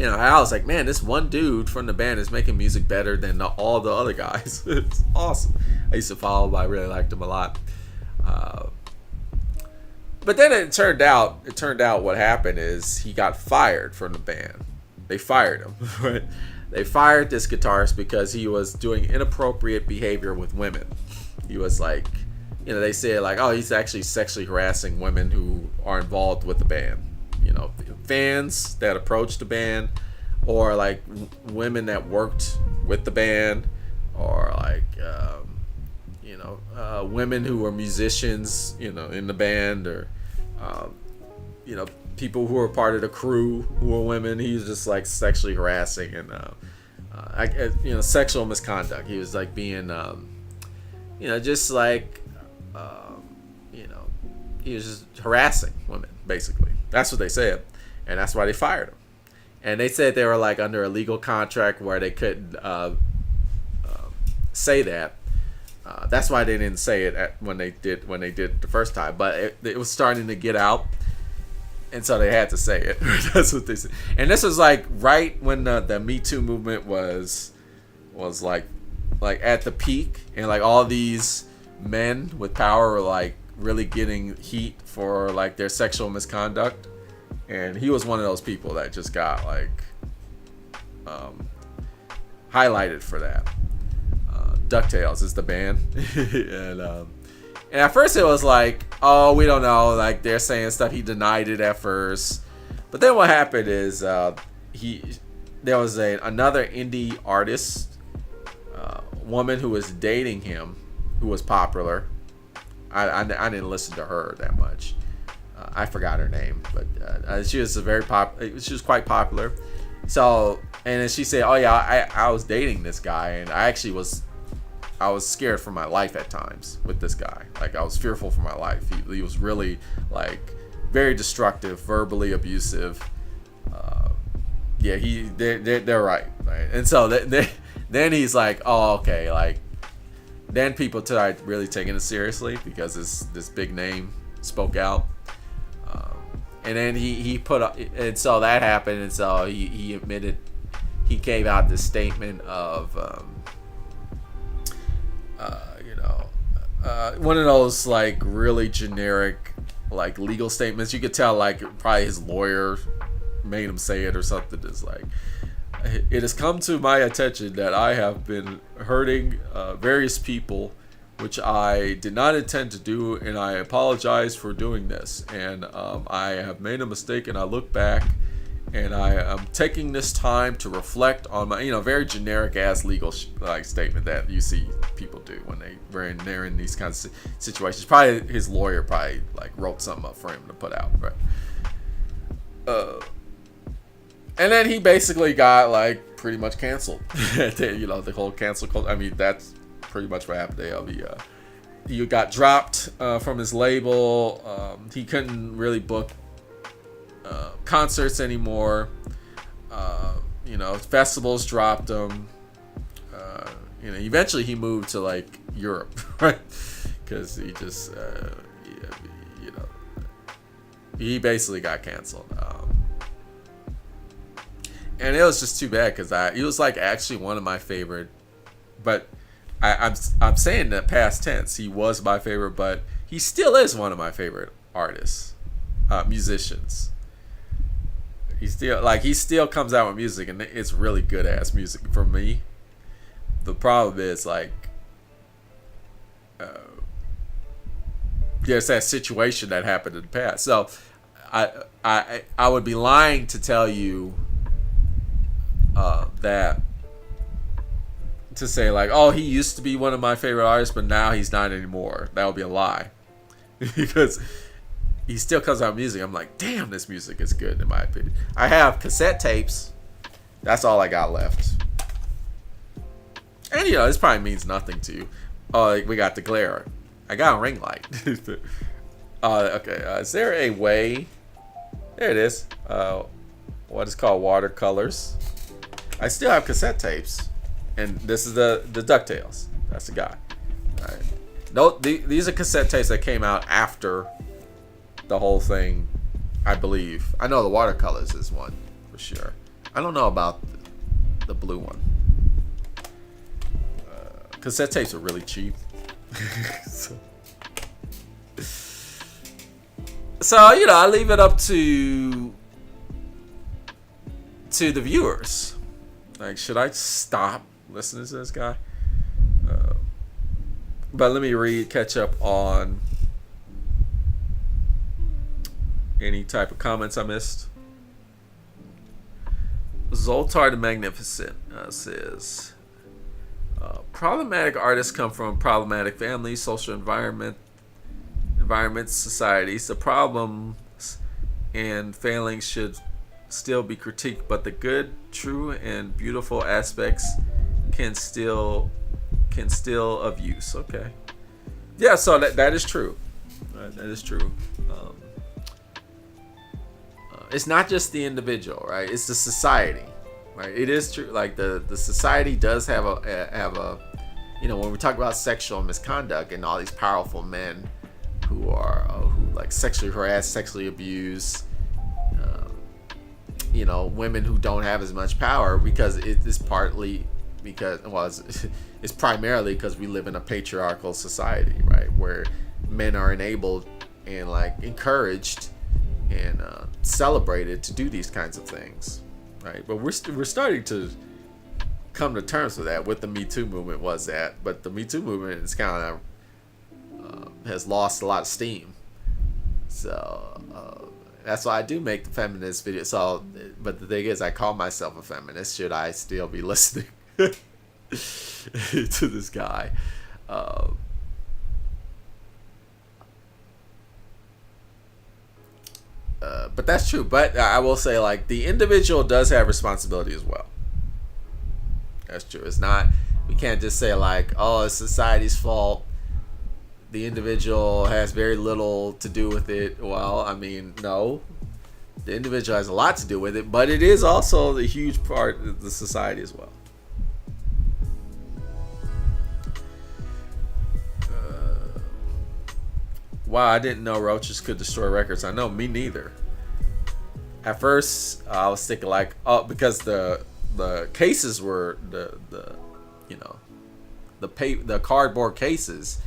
I was like, man, this one dude from the band is making music better than all the other guys. It's awesome. I used to follow him. I really liked him a lot. But then it turned out what happened is he got fired from the band. They fired him. Right? They fired this guitarist because he was doing inappropriate behavior with women. He was like, they said like, oh, he's actually sexually harassing women who are involved with the band. Fans that approached the band, or like women that worked with the band, or like women who were musicians, in the band, or people who were part of the crew who were women. He was just like sexually harassing and sexual misconduct. He was like being just like he was just harassing women, basically. That's what they said, and that's why they fired him. And they said they were like under a legal contract where they couldn't say that. That's why they didn't say it when they did the first time. But it was starting to get out, and so they had to say it. That's what they said. And this was like right when the Me Too movement was like at the peak, and like all these men with power were like really getting heat for like their sexual misconduct, and he was one of those people that just got like highlighted for that. DuckTales is the band. And at first it was like, oh, we don't know, like they're saying stuff. He denied it at first, but then what happened is there was another indie artist, woman who was dating him, who was popular. I didn't listen to her that much. I forgot her name, but she was she was quite popular. So, and then she said, "Oh yeah, I was dating this guy, and I was scared for my life at times with this guy. Like I was fearful for my life. He was really like very destructive, verbally abusive. Yeah, they're right. And so then he's like, oh okay, like." Then people started really taking it seriously because this big name spoke out. And then he put up, and so that happened, and so he admitted, he gave out this statement of one of those like really generic like legal statements. You could tell like probably his lawyer made him say it or something. It's like, it has come to my attention that I have been hurting various people, which I did not intend to do, and I apologize for doing this. And I have made a mistake, and I look back, and I am taking this time to reflect on my, very generic ass legal like statement that you see people do when they're in these kinds of situations. Probably his lawyer probably like wrote something up for him to put out, right? And then he basically got like pretty much canceled. The whole cancel culture. I mean, that's pretty much what happened to LB. He got dropped from his label. He couldn't really book concerts anymore. Festivals dropped him. Eventually he moved to like Europe, right? Because he just, he basically got canceled. And it was just too bad because he was like actually one of my favorite, but I'm saying that past tense. He was my favorite, but he still is one of my favorite artists, musicians. He still comes out with music, and it's really good ass music for me. The problem is like, there's that situation that happened in the past. So I would be lying to tell you that, to say like, oh, he used to be one of my favorite artists, but now he's not anymore. That would be a lie. Because he still comes out with music. I'm like, damn, this music is good in my opinion. I have cassette tapes. That's all I got left. And this probably means nothing to you. Oh, we got the glare. I got a ring light. Okay, is there a way? There it is. What is called watercolors. I still have cassette tapes. And this is the DuckTales. That's the guy. All right. No, these are cassette tapes that came out after the whole thing, I believe. I know the watercolors is one for sure. I don't know about the blue one. Cassette tapes are really cheap. So I leave it up to the viewers. Like, should I stop listening to this guy? But let me catch up on any type of comments I missed. Zoltar the Magnificent says, problematic artists come from problematic families, social environments, societies. The problems and failings should still be critiqued, but the good, true, and beautiful aspects can still of use. Okay, yeah. So that is true. That is true. It's not just the individual, right? It's the society, right? It is true. Like the society does have a when we talk about sexual misconduct and all these powerful men who like sexually harass, sexually abuse, women who don't have as much power, because it is partly because, it's primarily because we live in a patriarchal society, right, where men are enabled and like encouraged and celebrated to do these kinds of things, right? But we're starting to come to terms with that. With the Me Too movement but the Me Too movement is kind of has lost a lot of steam. So that's why I do make the feminist video. So, but the thing is, I call myself a feminist. Should I still be listening to this guy? But that's true. But I will say, like, the individual does have responsibility as well. That's true. It's not, we can't just say like, oh, it's society's fault. The individual has very little to do with it. Well, I mean, no. The individual has a lot to do with it, but it is also the huge part of the society as well. Wow, I didn't know roaches could destroy records. I know, me neither. At first, I was thinking like, oh, because the cases were the you know the cardboard cases,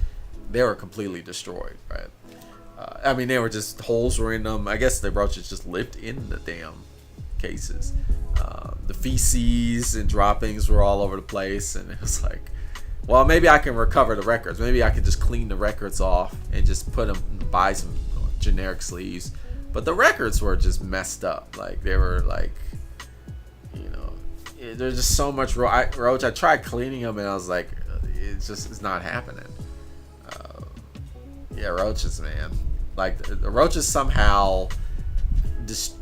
they were completely destroyed, right? I mean, they were just holes were in them. I guess the roaches just lived in the damn cases. The feces and droppings were all over the place, and it was like, well, maybe I can recover the records. Maybe I could just clean the records off and just put them, buy some generic sleeves. But the records were just messed up. Like they were like, there's just so much roach. I tried cleaning them, and I was like, it's not happening. Yeah, roaches, man. Like the roaches somehow, just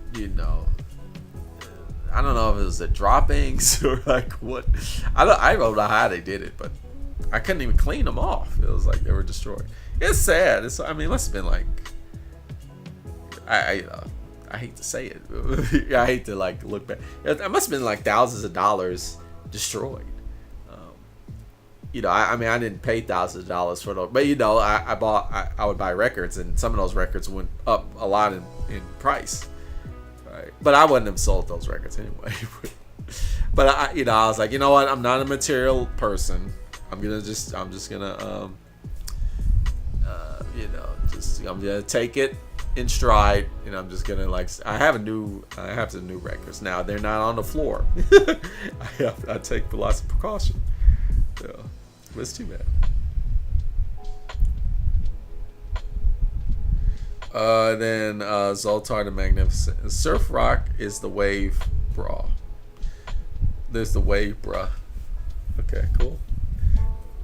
I don't know if it was the droppings or like what. I don't know how they did it, but I couldn't even clean them off. It was like they were destroyed. It's sad. I mean, it must have been like, I hate to say it. I hate to like look back. It must have been like thousands of dollars destroyed. I mean, I didn't pay thousands of dollars for those, but I would buy records, and some of those records went up a lot in price, right? But I wouldn't have sold those records anyway. But I was like, you know what? I'm not a material person. I'm just gonna, I'm gonna take it in stride, and I'm just gonna I have some new records now. They're not on the floor. I take lots of precaution. Yeah. It's too bad. Then Zoltar the Magnificent. Surf Rock is the wave bra. There's the wave bra. Okay, cool.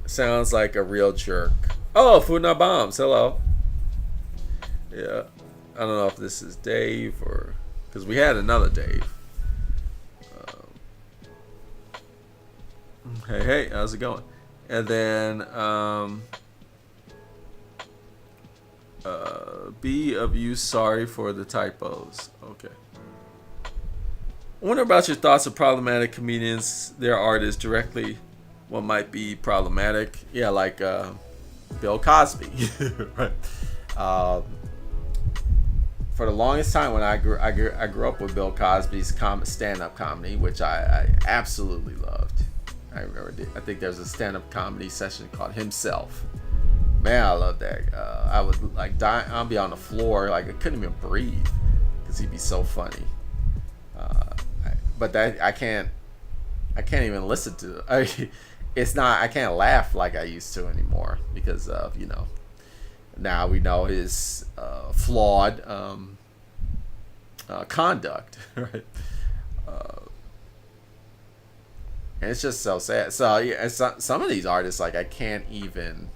Sounds like a real jerk. Oh, Funa Bombs. Hello. Yeah. I don't know if this is Dave or... Because we had another Dave. Hey, how's it going? And then be of use, sorry for the typos. Okay. I wonder about your thoughts of problematic comedians, their art is directly what might be problematic. Yeah, like Bill Cosby. Right. For the longest time, when I grew up with Bill Cosby's stand-up comedy, which I absolutely loved. I think there's a stand-up comedy session called Himself. Man, I love that. I would like die. I'll be on the floor, like I couldn't even breathe because he'd be so funny. But that I can't even listen to. I can't laugh like I used to anymore because of now we know his flawed conduct, right? And it's just so sad. So yeah, some of these artists, like I can't even,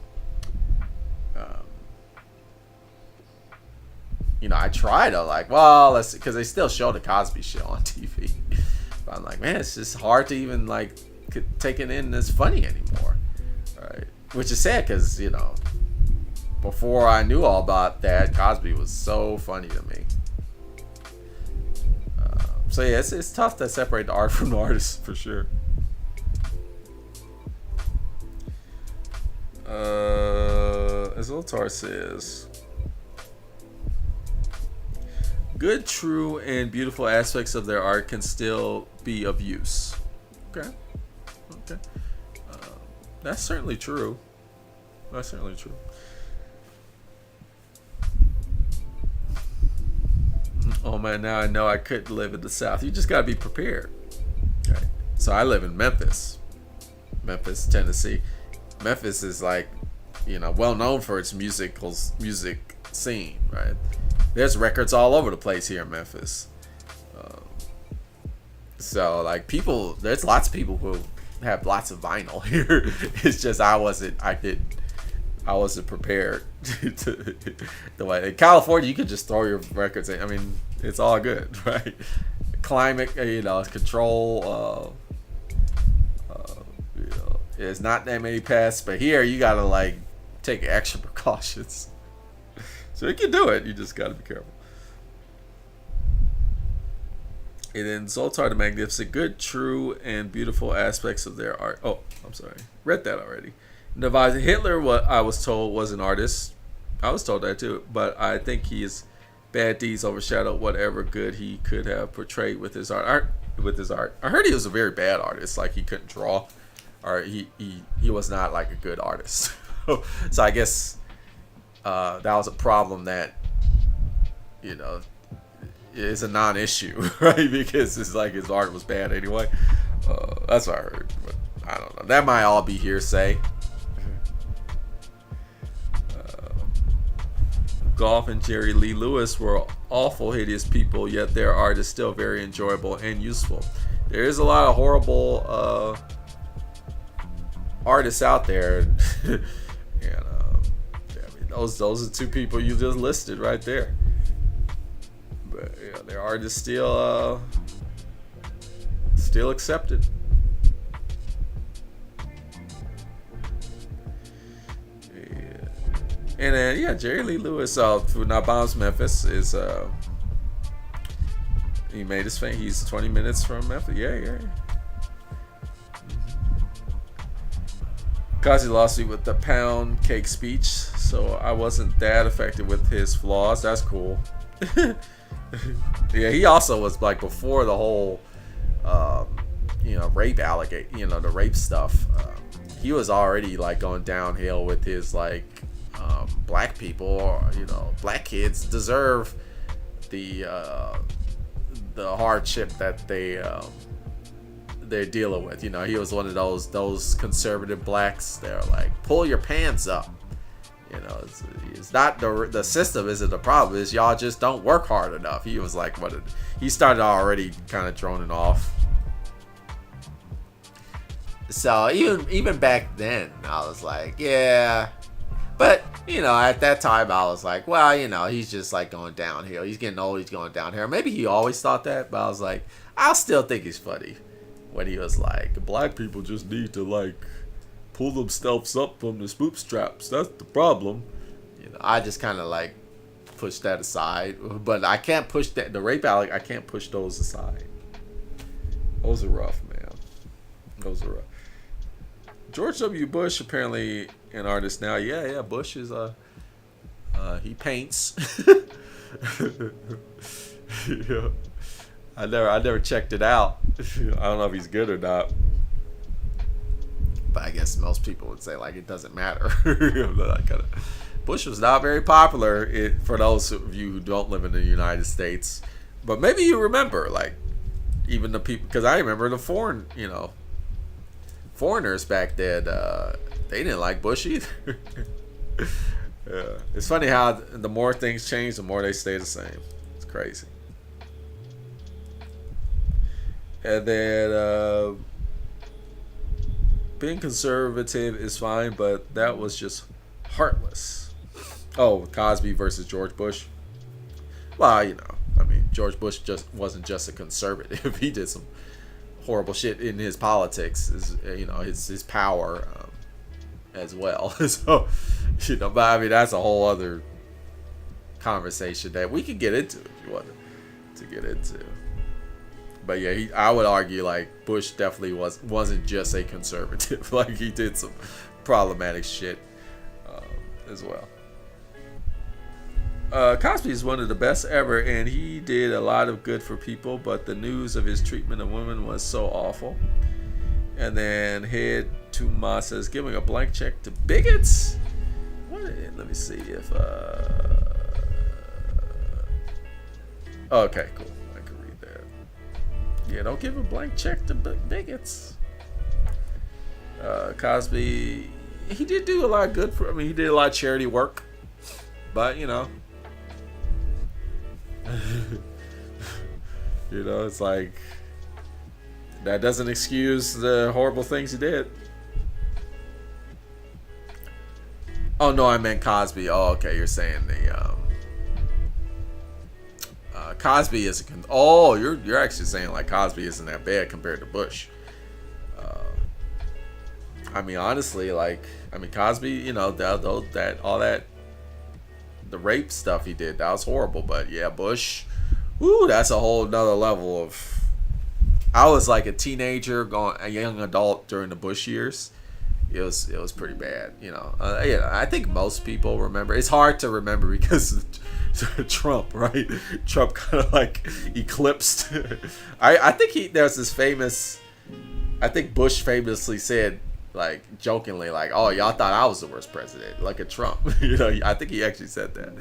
I try to let's, because they still show the Cosby Show on TV. But I'm like, man, it's just hard to even take it in as funny anymore, right? Which is sad because before I knew all about that, Cosby was so funny to me. So yeah, it's tough to separate the art from the artist for sure. As Lotar says, good, true, and beautiful aspects of their art can still be of use. Okay. That's certainly true. Oh man, now I know I couldn't live in the South. You just gotta be prepared. Right. So I live in Memphis, Tennessee. Memphis is well known for its music scene, right? There's records all over the place here in Memphis. So there's lots of people who have lots of vinyl here. It's just I wasn't prepared to the way in California you could just throw your records in. I mean, it's all good, right? Climate, control. There's not that many pests, but here you gotta take extra precautions. So you can do it. You just gotta be careful. And then Zoltar the Magnificent, good, true, and beautiful aspects of their art. Oh, I'm sorry, read that already. Hitler, what I was told, was an artist. I was told that too, but I think he is bad deeds overshadowed whatever good he could have portrayed with his art. I heard he was a very bad artist. Like he couldn't draw, or he was not like a good artist. So I guess that was a problem that is a non-issue, right? Because it's like his art was bad anyway. That's what I heard, but I don't know. That might all be hearsay. Golf and Jerry Lee Lewis were awful, hideous people, yet their art is still very enjoyable and useful. There is a lot of horrible artists out there, and those are two people you just listed right there. But their art is still accepted. And then Jerry Lee Lewis, who now bombs Memphis, is he made his fame. He's 20 minutes from Memphis. Yeah. Cosby lawsuit with the pound cake speech, so I wasn't that affected with his flaws. That's cool. Yeah, he also was like before the whole, rape the rape stuff. He was already like going downhill with his like. Black people, or black kids deserve the hardship that they're dealing with. He was one of those conservative blacks. They're like, pull your pants up. It's not the system isn't the problem. It's y'all just don't work hard enough. He was like, he started already kind of droning off. So even back then, I was like, yeah. But, at that time, I was like, well, he's just like going downhill. He's getting old, he's going downhill. Maybe he always thought that, but I was like, I still think he's funny when he was like, black people just need to like pull themselves up from the bootstraps. That's the problem. I just kind of like push that aside. But I can't push the rape I can't push those aside. Those are rough, man. Those are rough. George W. Bush apparently an artist now. Yeah. Bush is he paints. Yeah. I never checked it out. I don't know if he's good or not. But I guess most people would say like it doesn't matter. Bush was not very popular for those of you who don't live in the United States. But maybe you remember like even the people, because I remember the foreigners back then, they didn't like Bush either. Yeah. It's funny how the more things change, the more they stay the same. It's crazy. And then being conservative is fine, but that was just heartless. Oh, Cosby versus George Bush. Well, George Bush just wasn't just a conservative. He did some horrible shit in his politics, his power as well. So, but that's a whole other conversation that we could get into if you wanted to get into. But yeah, I would argue like Bush definitely wasn't just a conservative. Like he did some problematic shit as well. Cosby is one of the best ever, and he did a lot of good for people, but the news of his treatment of women was so awful. And then Head to Ma says, giving a blank check to bigots? Let me see if... Okay, cool. I can read that. Yeah, don't give a blank check to bigots. Cosby, he did do a lot of good for... he did a lot of charity work. But, it's like that doesn't excuse the horrible things he did. Oh no, I meant Cosby. Oh, okay, you're saying the Cosby is you're actually saying like Cosby isn't that bad compared to Bush. Honestly, Cosby, the rape stuff he did, that was horrible. But yeah, Bush, that's a whole nother level of... I was like a teenager, a young adult during the Bush years, it was pretty bad. Yeah, I think most people remember. It's hard to remember because Trump, right? Trump kind of like eclipsed. I think there's this famous. I think Bush famously said, like, jokingly, like, "Oh, y'all thought I was the worst president," like a Trump. I think he actually said that.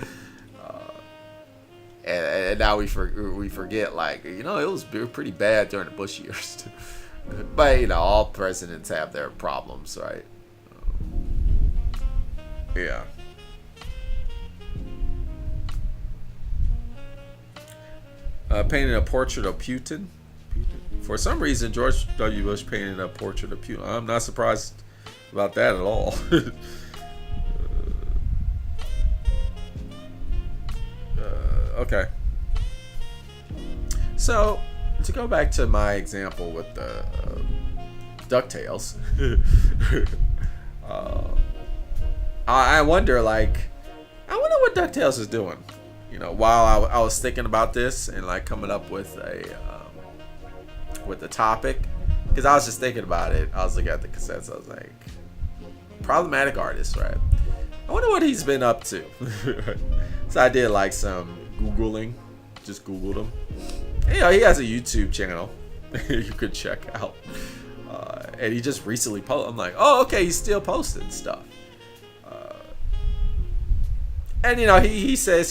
And now we forget, like, it was pretty bad during the Bush years. But all presidents have their problems, right? Yeah. Painted a portrait of Putin. For some reason, George W. Bush painted a portrait of Putin. I'm not surprised about that at all. Okay. So, to go back to my example with the DuckTales, I wonder what DuckTales is doing. While I was thinking about this and like coming up with a topic, because I was just thinking about it. I was looking at the cassettes. I was like, problematic artist, right? I wonder what he's been up to. So I did like some Googling, just Googled him. And, he has a YouTube channel you could check out. And he just recently posted. I'm like, oh, okay, he's still posting stuff. And he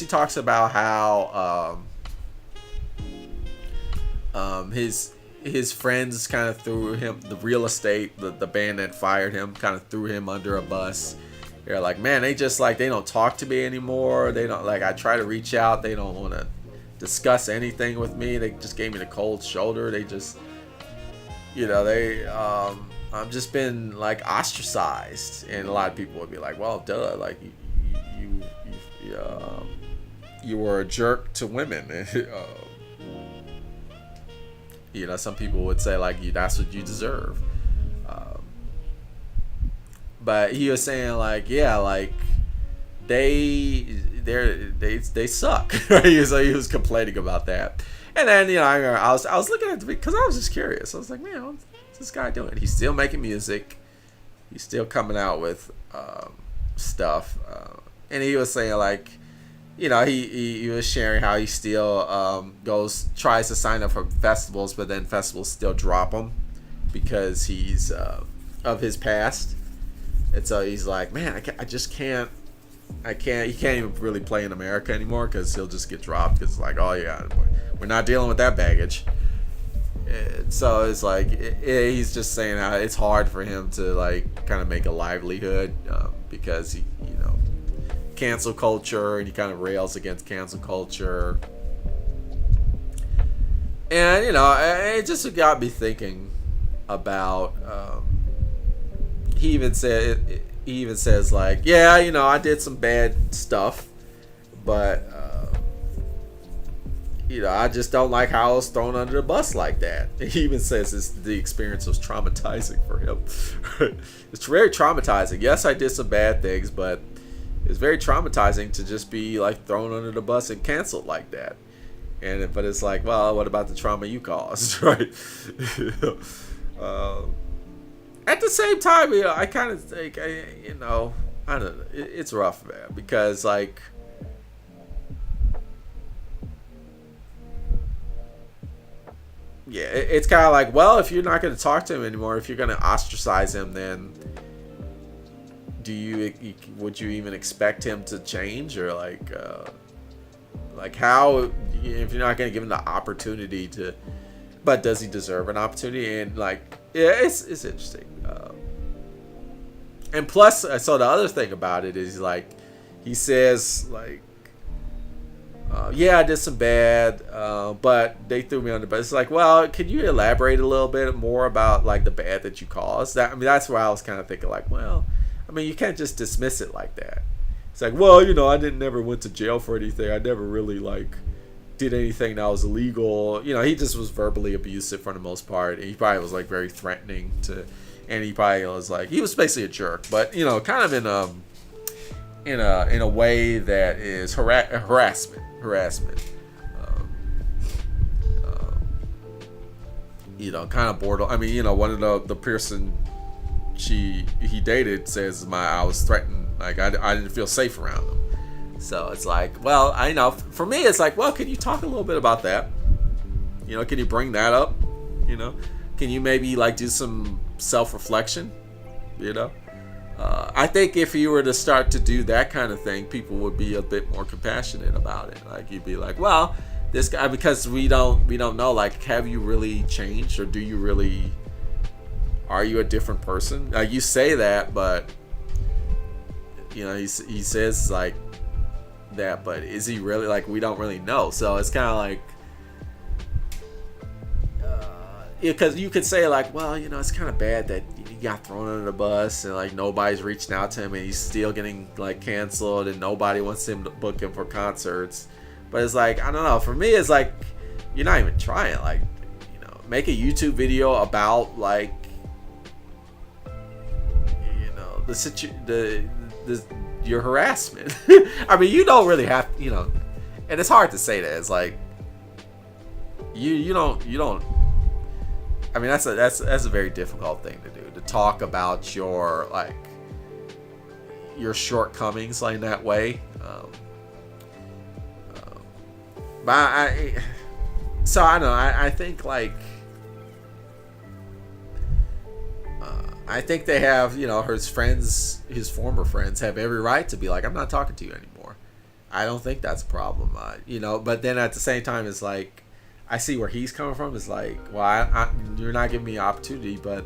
talks about how his friends kind of threw him, the real estate, the band that fired him, kind of threw him under a bus. They're like, man, they don't talk to me anymore. They don't, like, I try to reach out, they don't want to discuss anything with me. They just gave me the cold shoulder. They just, I've just been like ostracized. And a lot of people would be like, well, duh, like you were a jerk to women. Some people would say like, that's what you deserve. But he was saying like, yeah, like they suck. Right? He was complaining about that. And then I was looking at it because I was just curious. I was like, man, what's this guy doing? He's still making music. He's still coming out with stuff. And he was saying like, he was sharing how he still tries to sign up for festivals, but then festivals still drop him because he's of his past. And so he's like, man, I just can't. He can't even really play in America anymore because he'll just get dropped. Because it's like, oh yeah, we're not dealing with that baggage. And so it's like he's just saying how it's hard for him to like kind of make a livelihood because he, cancel culture, and he kind of rails against cancel culture. And it just got me thinking about. He even says like, yeah, I did some bad stuff, but I just don't like how I was thrown under the bus like that. He even says the experience was traumatizing for him. It's very traumatizing. Yes, I did some bad things, but it's very traumatizing to just be like thrown under the bus and canceled like that. But it's like, well, what about the trauma you caused, right? At the same time, I kind of think, I don't know, it's rough, man, because like, yeah, it's kind of like, well, if you're not going to talk to him anymore, if you're going to ostracize him, then would you even expect him to change, or like how, if you're not going to give him the opportunity to, but does he deserve an opportunity? And like, yeah, it's interesting. And plus, so the other thing about it is like, he says like, yeah, I did some bad, but they threw me under the bus. It's like, well, can you elaborate a little bit more about like the bad that you caused? That's where I was kind of thinking like, well, you can't just dismiss it like that. It's like, well, I never went to jail for anything. I never really like did anything that was illegal. He just was verbally abusive for the most part. And he probably was like very threatening to, and he probably was like, he was basically a jerk, but kind of in a way that is harassment. Kind of borderline. One of the person he dated says I was threatened, like I didn't feel safe around him. So it's like, well, I know for me it's like, well, can you talk a little bit about that? Can you bring that up? Can you maybe like do some self-reflection? I think if you were to start to do that kind of thing, people would be a bit more compassionate about it. Like you'd be like, well, this guy, because we don't know, like, have you really changed, or are you a different person? Like you say that, but he says like that, but is he really? Like, we don't really know. So it's kind of like, because you could say like, well, it's kind of bad that he got thrown under the bus and like nobody's reaching out to him and he's still getting like canceled and nobody wants him to book him for concerts. But it's like, I don't know. For me, it's like, you're not even trying. Like, make a YouTube video about like, your harassment. I mean, you don't really have, and it's hard to say that. It's like, you don't. I mean, that's a very difficult thing to do, to talk about your shortcomings like in that way. But I don't know. I think like, I think they have, his former friends have every right to be like, I'm not talking to you anymore. I don't think that's a problem. But then at the same time, it's like, I see where he's coming from. It's like, well, you're not giving me an opportunity, but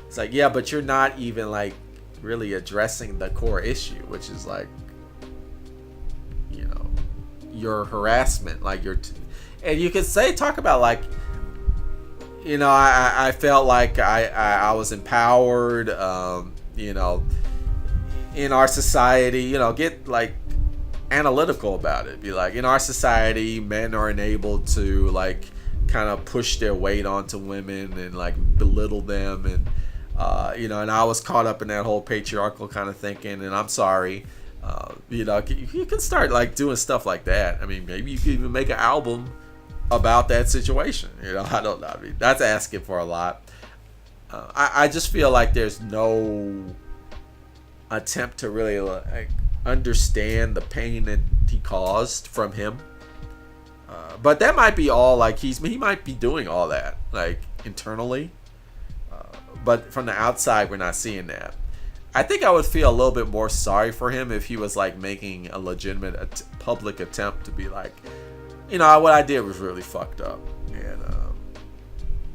it's like, yeah, but you're not even like really addressing the core issue, which is like, your harassment, like and you could talk about like, I felt like I was empowered, in our society, get like analytical about it. Be like, in our society, men are enabled to like kind of push their weight onto women and like belittle them, and and I was caught up in that whole patriarchal kind of thinking, and I'm sorry. You can start like doing stuff like that. I mean, maybe you could even make an album about that situation. I don't know. I mean, that's asking for a lot. I just feel like there's no attempt to really like understand the pain that he caused from him. But that might be all like he might be doing all that like internally. But from the outside, we're not seeing that. I think I would feel a little bit more sorry for him if he was like making a legitimate public attempt to be like, what I did was really fucked up, and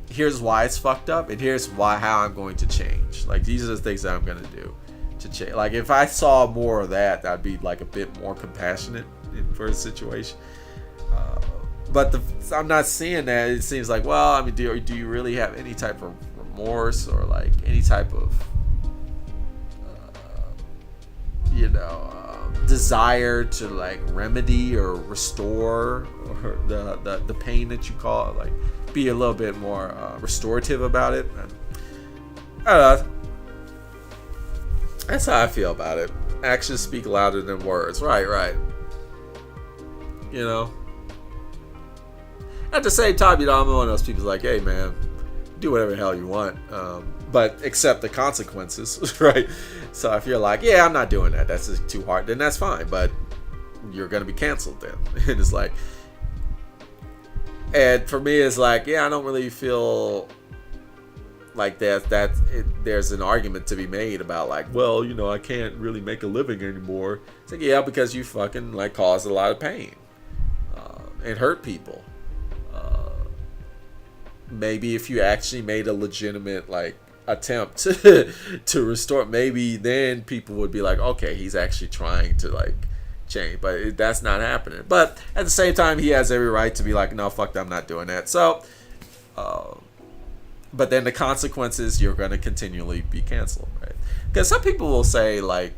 here's why it's fucked up, and here's how I'm going to change. Like, these are the things that I'm going to do to change. Like, if I saw more of that, I'd be like a bit more compassionate for the situation. But I'm not seeing that. It seems like, well, I mean, do you really have any type of remorse or like any type of desire to like remedy or restore or the pain that you call it, like be a little bit more restorative about it. I don't know. That's how I feel about it. Actions speak louder than words. Right. At the same time, I'm one of those people like, hey man, do whatever the hell you want, but accept the consequences, right? So if you're like, yeah, I'm not doing that, that's just too hard, then that's fine, but you're gonna be canceled then. And it's like, and for me, it's like, yeah, I don't really feel like there's an argument to be made about like, well, I can't really make a living anymore. It's like, yeah, because you fucking like caused a lot of pain and hurt people. Maybe if you actually made a legitimate like attempt to restore, maybe then people would be like, okay, he's actually trying to like change, but that's not happening. But at the same time, he has every right to be like, no, fuck that, I'm not doing that. So but then the consequences, you're going to continually be canceled, right? Because some people will say like,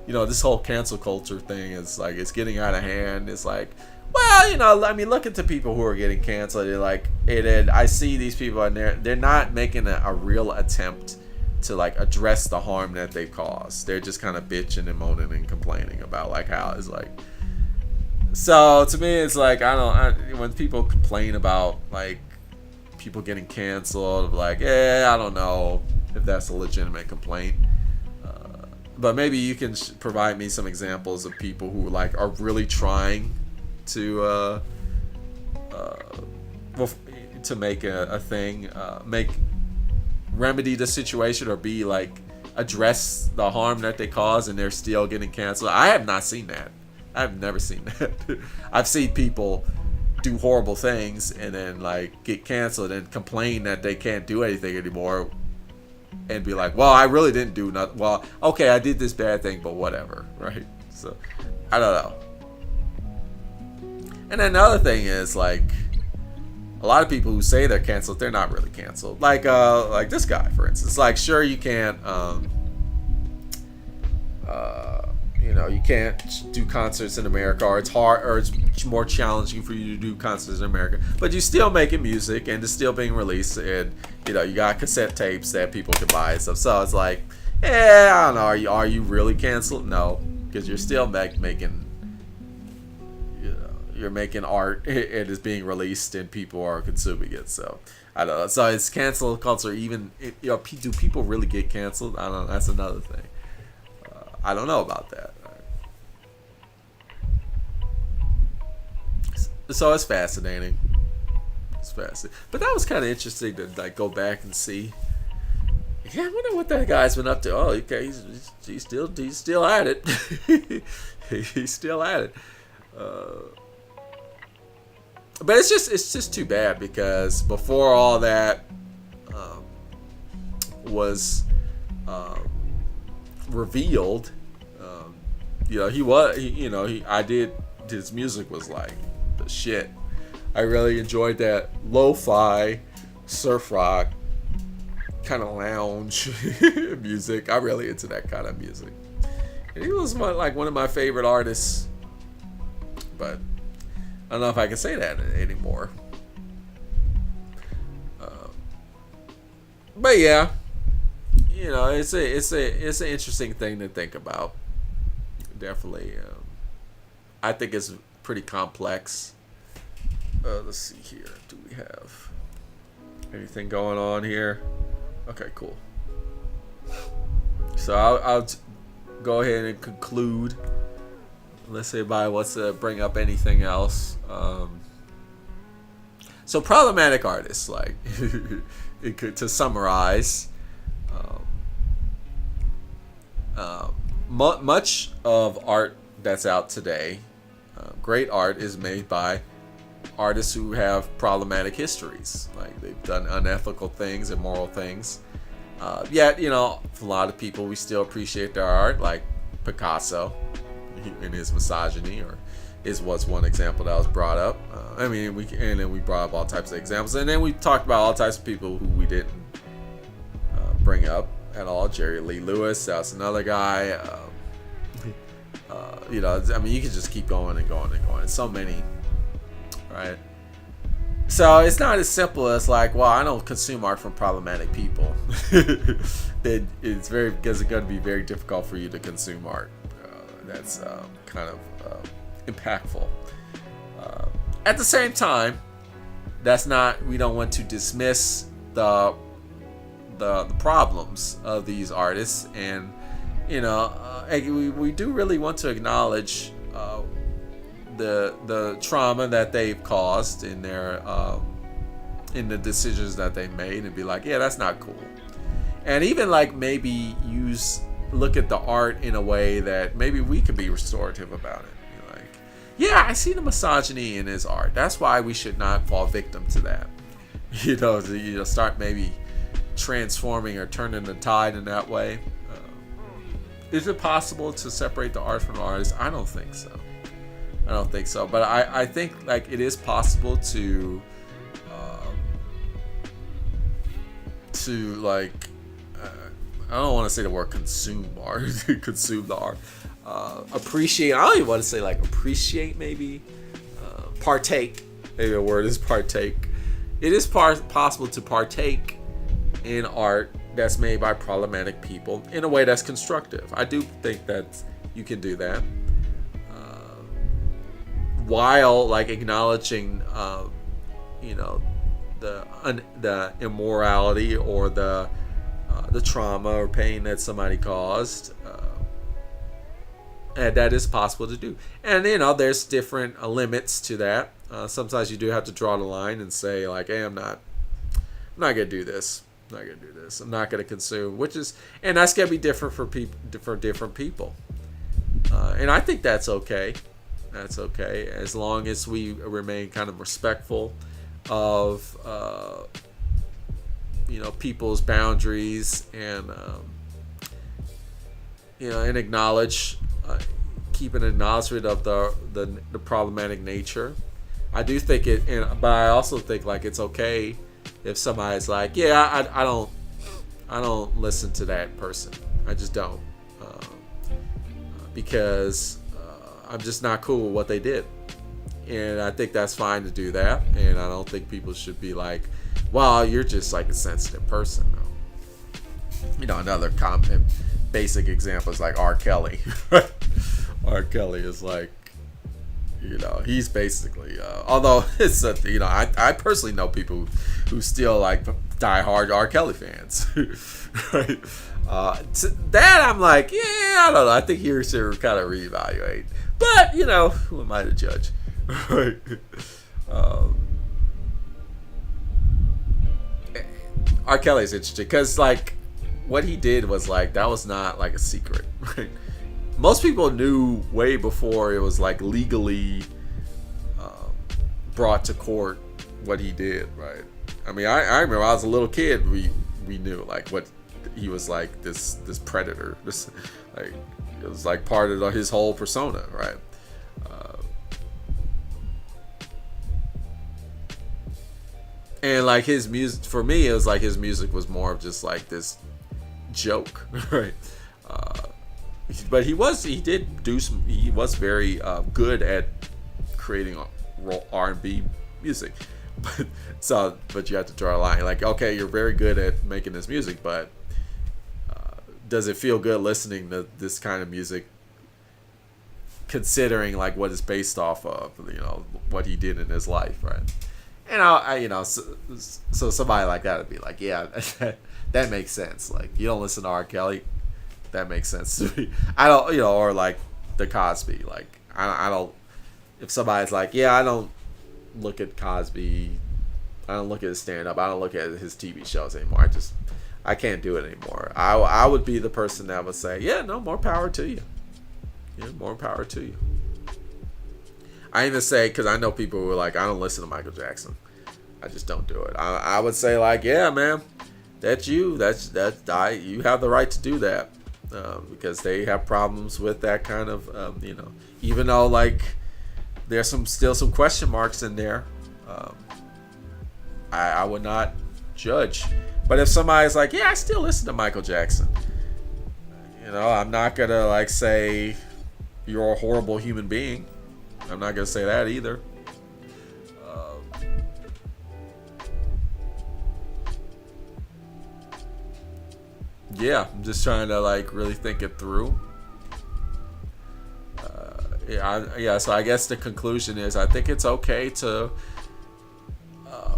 this whole cancel culture thing is like, it's getting out of hand. It's like, well, I mean, look at the people who are getting canceled. They're like, and I see these people and they're not making a real attempt to like address the harm that they've caused. They're just kind of bitching and moaning and complaining about like how it's like. So to me, it's like, when people complain about like people getting canceled, like, I don't know, if that's a legitimate complaint. But maybe you can provide me some examples of people who like are really trying to make a thing, make remedy the situation, or be like address the harm that they cause, and they're still getting canceled. I have not seen that. I've never seen that. I've seen people do horrible things and then like get canceled and complain that they can't do anything anymore, and be like, well, I really didn't do nothing. Well, okay, I did this bad thing, but whatever, right? So I don't know. And then the other thing is, like, a lot of people who say they're canceled, they're not really canceled. Like this guy, for instance. Like, sure, you can't you can't do concerts in America, or it's hard, or it's more challenging for you to do concerts in America, but you still making music and it's still being released, and you got cassette tapes that people can buy and stuff. So it's like, I don't know, are you really canceled? No, because you're still making you're making art, and it's being released and people are consuming it. So I don't know. So it's cancel culture. Even do people really get canceled? I don't know. That's another thing. I don't know about that. So it's fascinating. But that was kind of interesting to like go back and see. Yeah, I wonder what that guy's been up to. Oh, okay, he's still at it. He's still at it. But it's just too bad, because before all that was revealed, his music was like the shit. I really enjoyed that lo-fi surf rock kind of lounge music. I'm really into that kind of music. And he was one of my favorite artists, but I don't know if I can say that anymore. But yeah, it's an interesting thing to think about. Definitely, I think it's pretty complex. Let's see here. Do we have anything going on here? Okay, cool. So I'll go ahead and conclude. Unless anybody wants to bring up anything else. So problematic artists, like to summarize, much of art that's out today, great art, is made by artists who have problematic histories. Like, they've done unethical things, immoral things. Yet, for a lot of people, we still appreciate their art, like Picasso in his misogyny, or was one example that was brought up. And then we brought up all types of examples, and then we talked about all types of people who we didn't bring up at all. Jerry Lee Lewis, that's another guy. You can just keep going and going and going. So many, right? So it's not as simple as like, well, I don't consume art from problematic people. It's going to be very difficult for you to consume art that's kind of impactful. At the same time, we don't want to dismiss the problems of these artists, and we do really want to acknowledge the trauma that they've caused in their in the decisions that they made, and be like, yeah, that's not cool. And even like maybe look at the art in a way that maybe we can be restorative about it. Like, yeah, I see the misogyny in his art. That's why we should not fall victim to that. Start maybe transforming or turning the tide in that way. Is it possible to separate the art from the artist? I don't think so. But I think like it is possible to like, I don't want to say the word consume art, consume the art. Appreciate. I don't even want to say like appreciate. Maybe partake. Maybe the word is partake. It is possible to partake in art that's made by problematic people in a way that's constructive. I do think that you can do that, while like acknowledging, the immorality or the the trauma or pain that somebody caused. And that is possible to do. And, there's different limits to that. Sometimes you do have to draw the line and say, like, hey, I'm not going to do this. I'm not going to do this. I'm not going to consume, and that's going to be different for different people. And I think that's okay. That's okay, as long as we remain kind of respectful of, people's boundaries, and, and acknowledge, keep an acknowledgement of the problematic nature. I do think but I also think like it's okay if somebody's like, yeah, I don't listen to that person. I just don't, because I'm just not cool with what they did. And I think that's fine to do that. And I don't think people should be like, well, you're just like a sensitive person. No. Another common basic example is like R. Kelly. R. Kelly is like, he's basically, although it's, I personally know people who still like diehard R. Kelly fans. Right? To that I'm like, yeah, I don't know. I think you should kind of reevaluate. But, who am I to judge? Right? R. Kelly's interesting because, like, what he did was, like, that was not, like, a secret. Right? Most people knew way before it was, like, legally brought to court what he did, right? I mean, I remember I was a little kid, we knew, like, what he was, like, this predator. This, like, it was, like, part of his whole persona, right? And like his music, for me, it was like his music was more of just like this joke, right? But he was very good at creating R&B music. But you have to draw a line. Like, okay, you're very good at making this music, but does it feel good listening to this kind of music, considering like what it's based off of, what he did in his life, right? And so somebody like that would be like, yeah, that makes sense. Like, you don't listen to R. Kelly, that makes sense to me. I don't, or like the Cosby. Like, I don't. If somebody's like, yeah, I don't look at Cosby, I don't look at his stand up, I don't look at his TV shows anymore. I can't do it anymore. I would be the person that would say, yeah, no, more power to you. Yeah, more power to you. I even say, because I know people who are like, I don't listen to Michael Jackson. I just don't do it. I would say like, yeah, man, that's you. You have the right to do that, because they have problems with that kind of, even though like there's still some question marks in there. I would not judge. But if somebody's like, yeah, I still listen to Michael Jackson, I'm not gonna like say you're a horrible human being. I'm not gonna say that either. Yeah, I'm just trying to like really think it through. So I guess the conclusion is I think it's okay to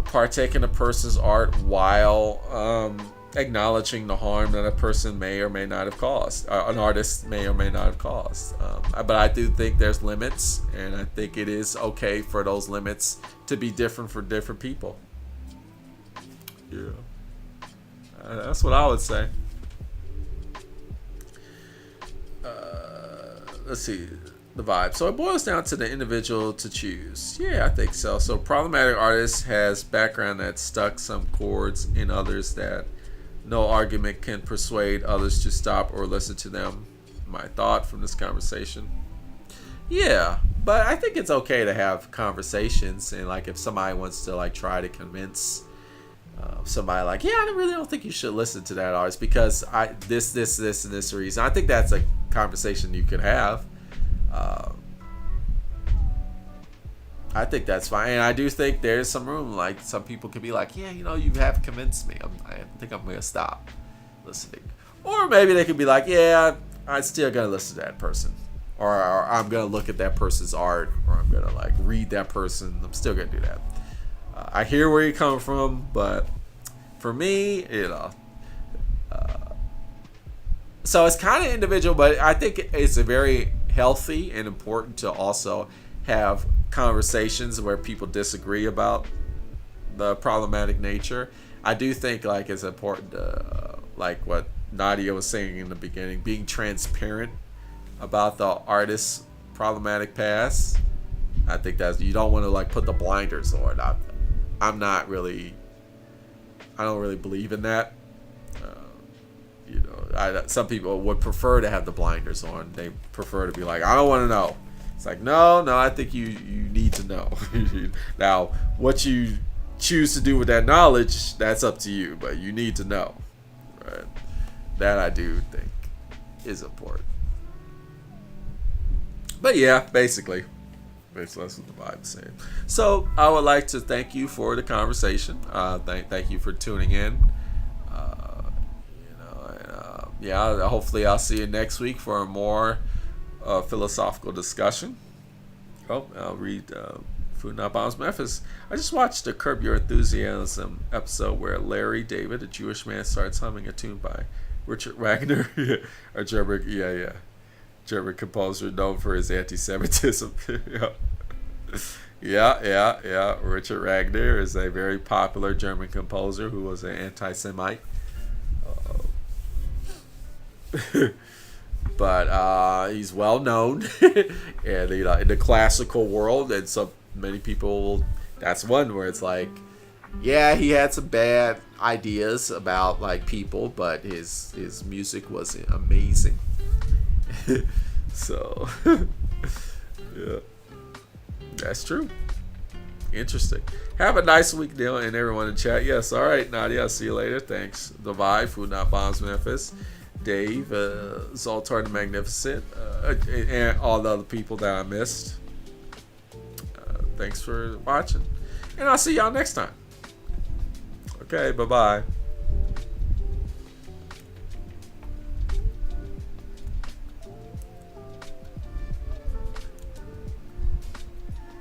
partake in a person's art while acknowledging the harm that a person may or may not have caused, an artist may or may not have caused. But I do think there's limits, and I think it is okay for those limits to be different for different people. Yeah, that's what I would say. Let's see the vibe. So it boils down to the individual to choose. Yeah, I think so. So problematic artist has background that stuck some chords in others that no argument can persuade others to stop or listen to them. My thought from this conversation. Yeah, but I think it's okay to have conversations, and like if somebody wants to like try to convince somebody like, yeah, I really don't think you should listen to that artist because this and this reason. I think that's a conversation you can have. I think that's fine, and I do think there's some room. Like some people could be like, yeah, you have convinced me. I think I'm gonna stop listening, or maybe they could be like, yeah, I'm still gonna listen to that person, or I'm gonna look at that person's art, or I'm gonna like read that person. I'm still gonna do that. I hear where you're coming from, but for me, So it's kind of individual, but I think it's a very healthy and important to also have conversations where people disagree about the problematic nature. I do think like it's important to like what Nadia was saying in the beginning, being transparent about the artist's problematic past. I think that's, you don't want to like put the blinders on. I'm not really, I don't really believe in that. Some people would prefer to have the blinders on. They prefer to be like, I don't want to know. It's like, no, I think you need to know. Now, what you choose to do with that knowledge, that's up to you, but you need to know. Right? That I do think is important. But yeah, basically that's what the Bible's saying. So I would like to thank you for the conversation. Thank you for tuning in. Yeah, hopefully I'll see you next week for a more philosophical discussion. Oh, I'll read Food Not Bombs Memphis. I just watched the Curb Your Enthusiasm episode where Larry David, a Jewish man, starts humming a tune by Richard Wagner, a German composer known for his anti-Semitism. Yeah. Richard Wagner is a very popular German composer who was an anti-Semite. But he's well known, and in the classical world, and so many people. That's one where it's like, yeah, he had some bad ideas about like people, but his music was amazing. So, yeah, that's true. Interesting. Have a nice week, Neil, and everyone in chat. Yes, all right, Nadia. I'll see you later. Thanks. The Vibe, Food Not Bombs Memphis. Dave, Zoltar the Magnificent, and all the other people that I missed. Thanks for watching, and I'll see y'all next time. Okay, bye-bye.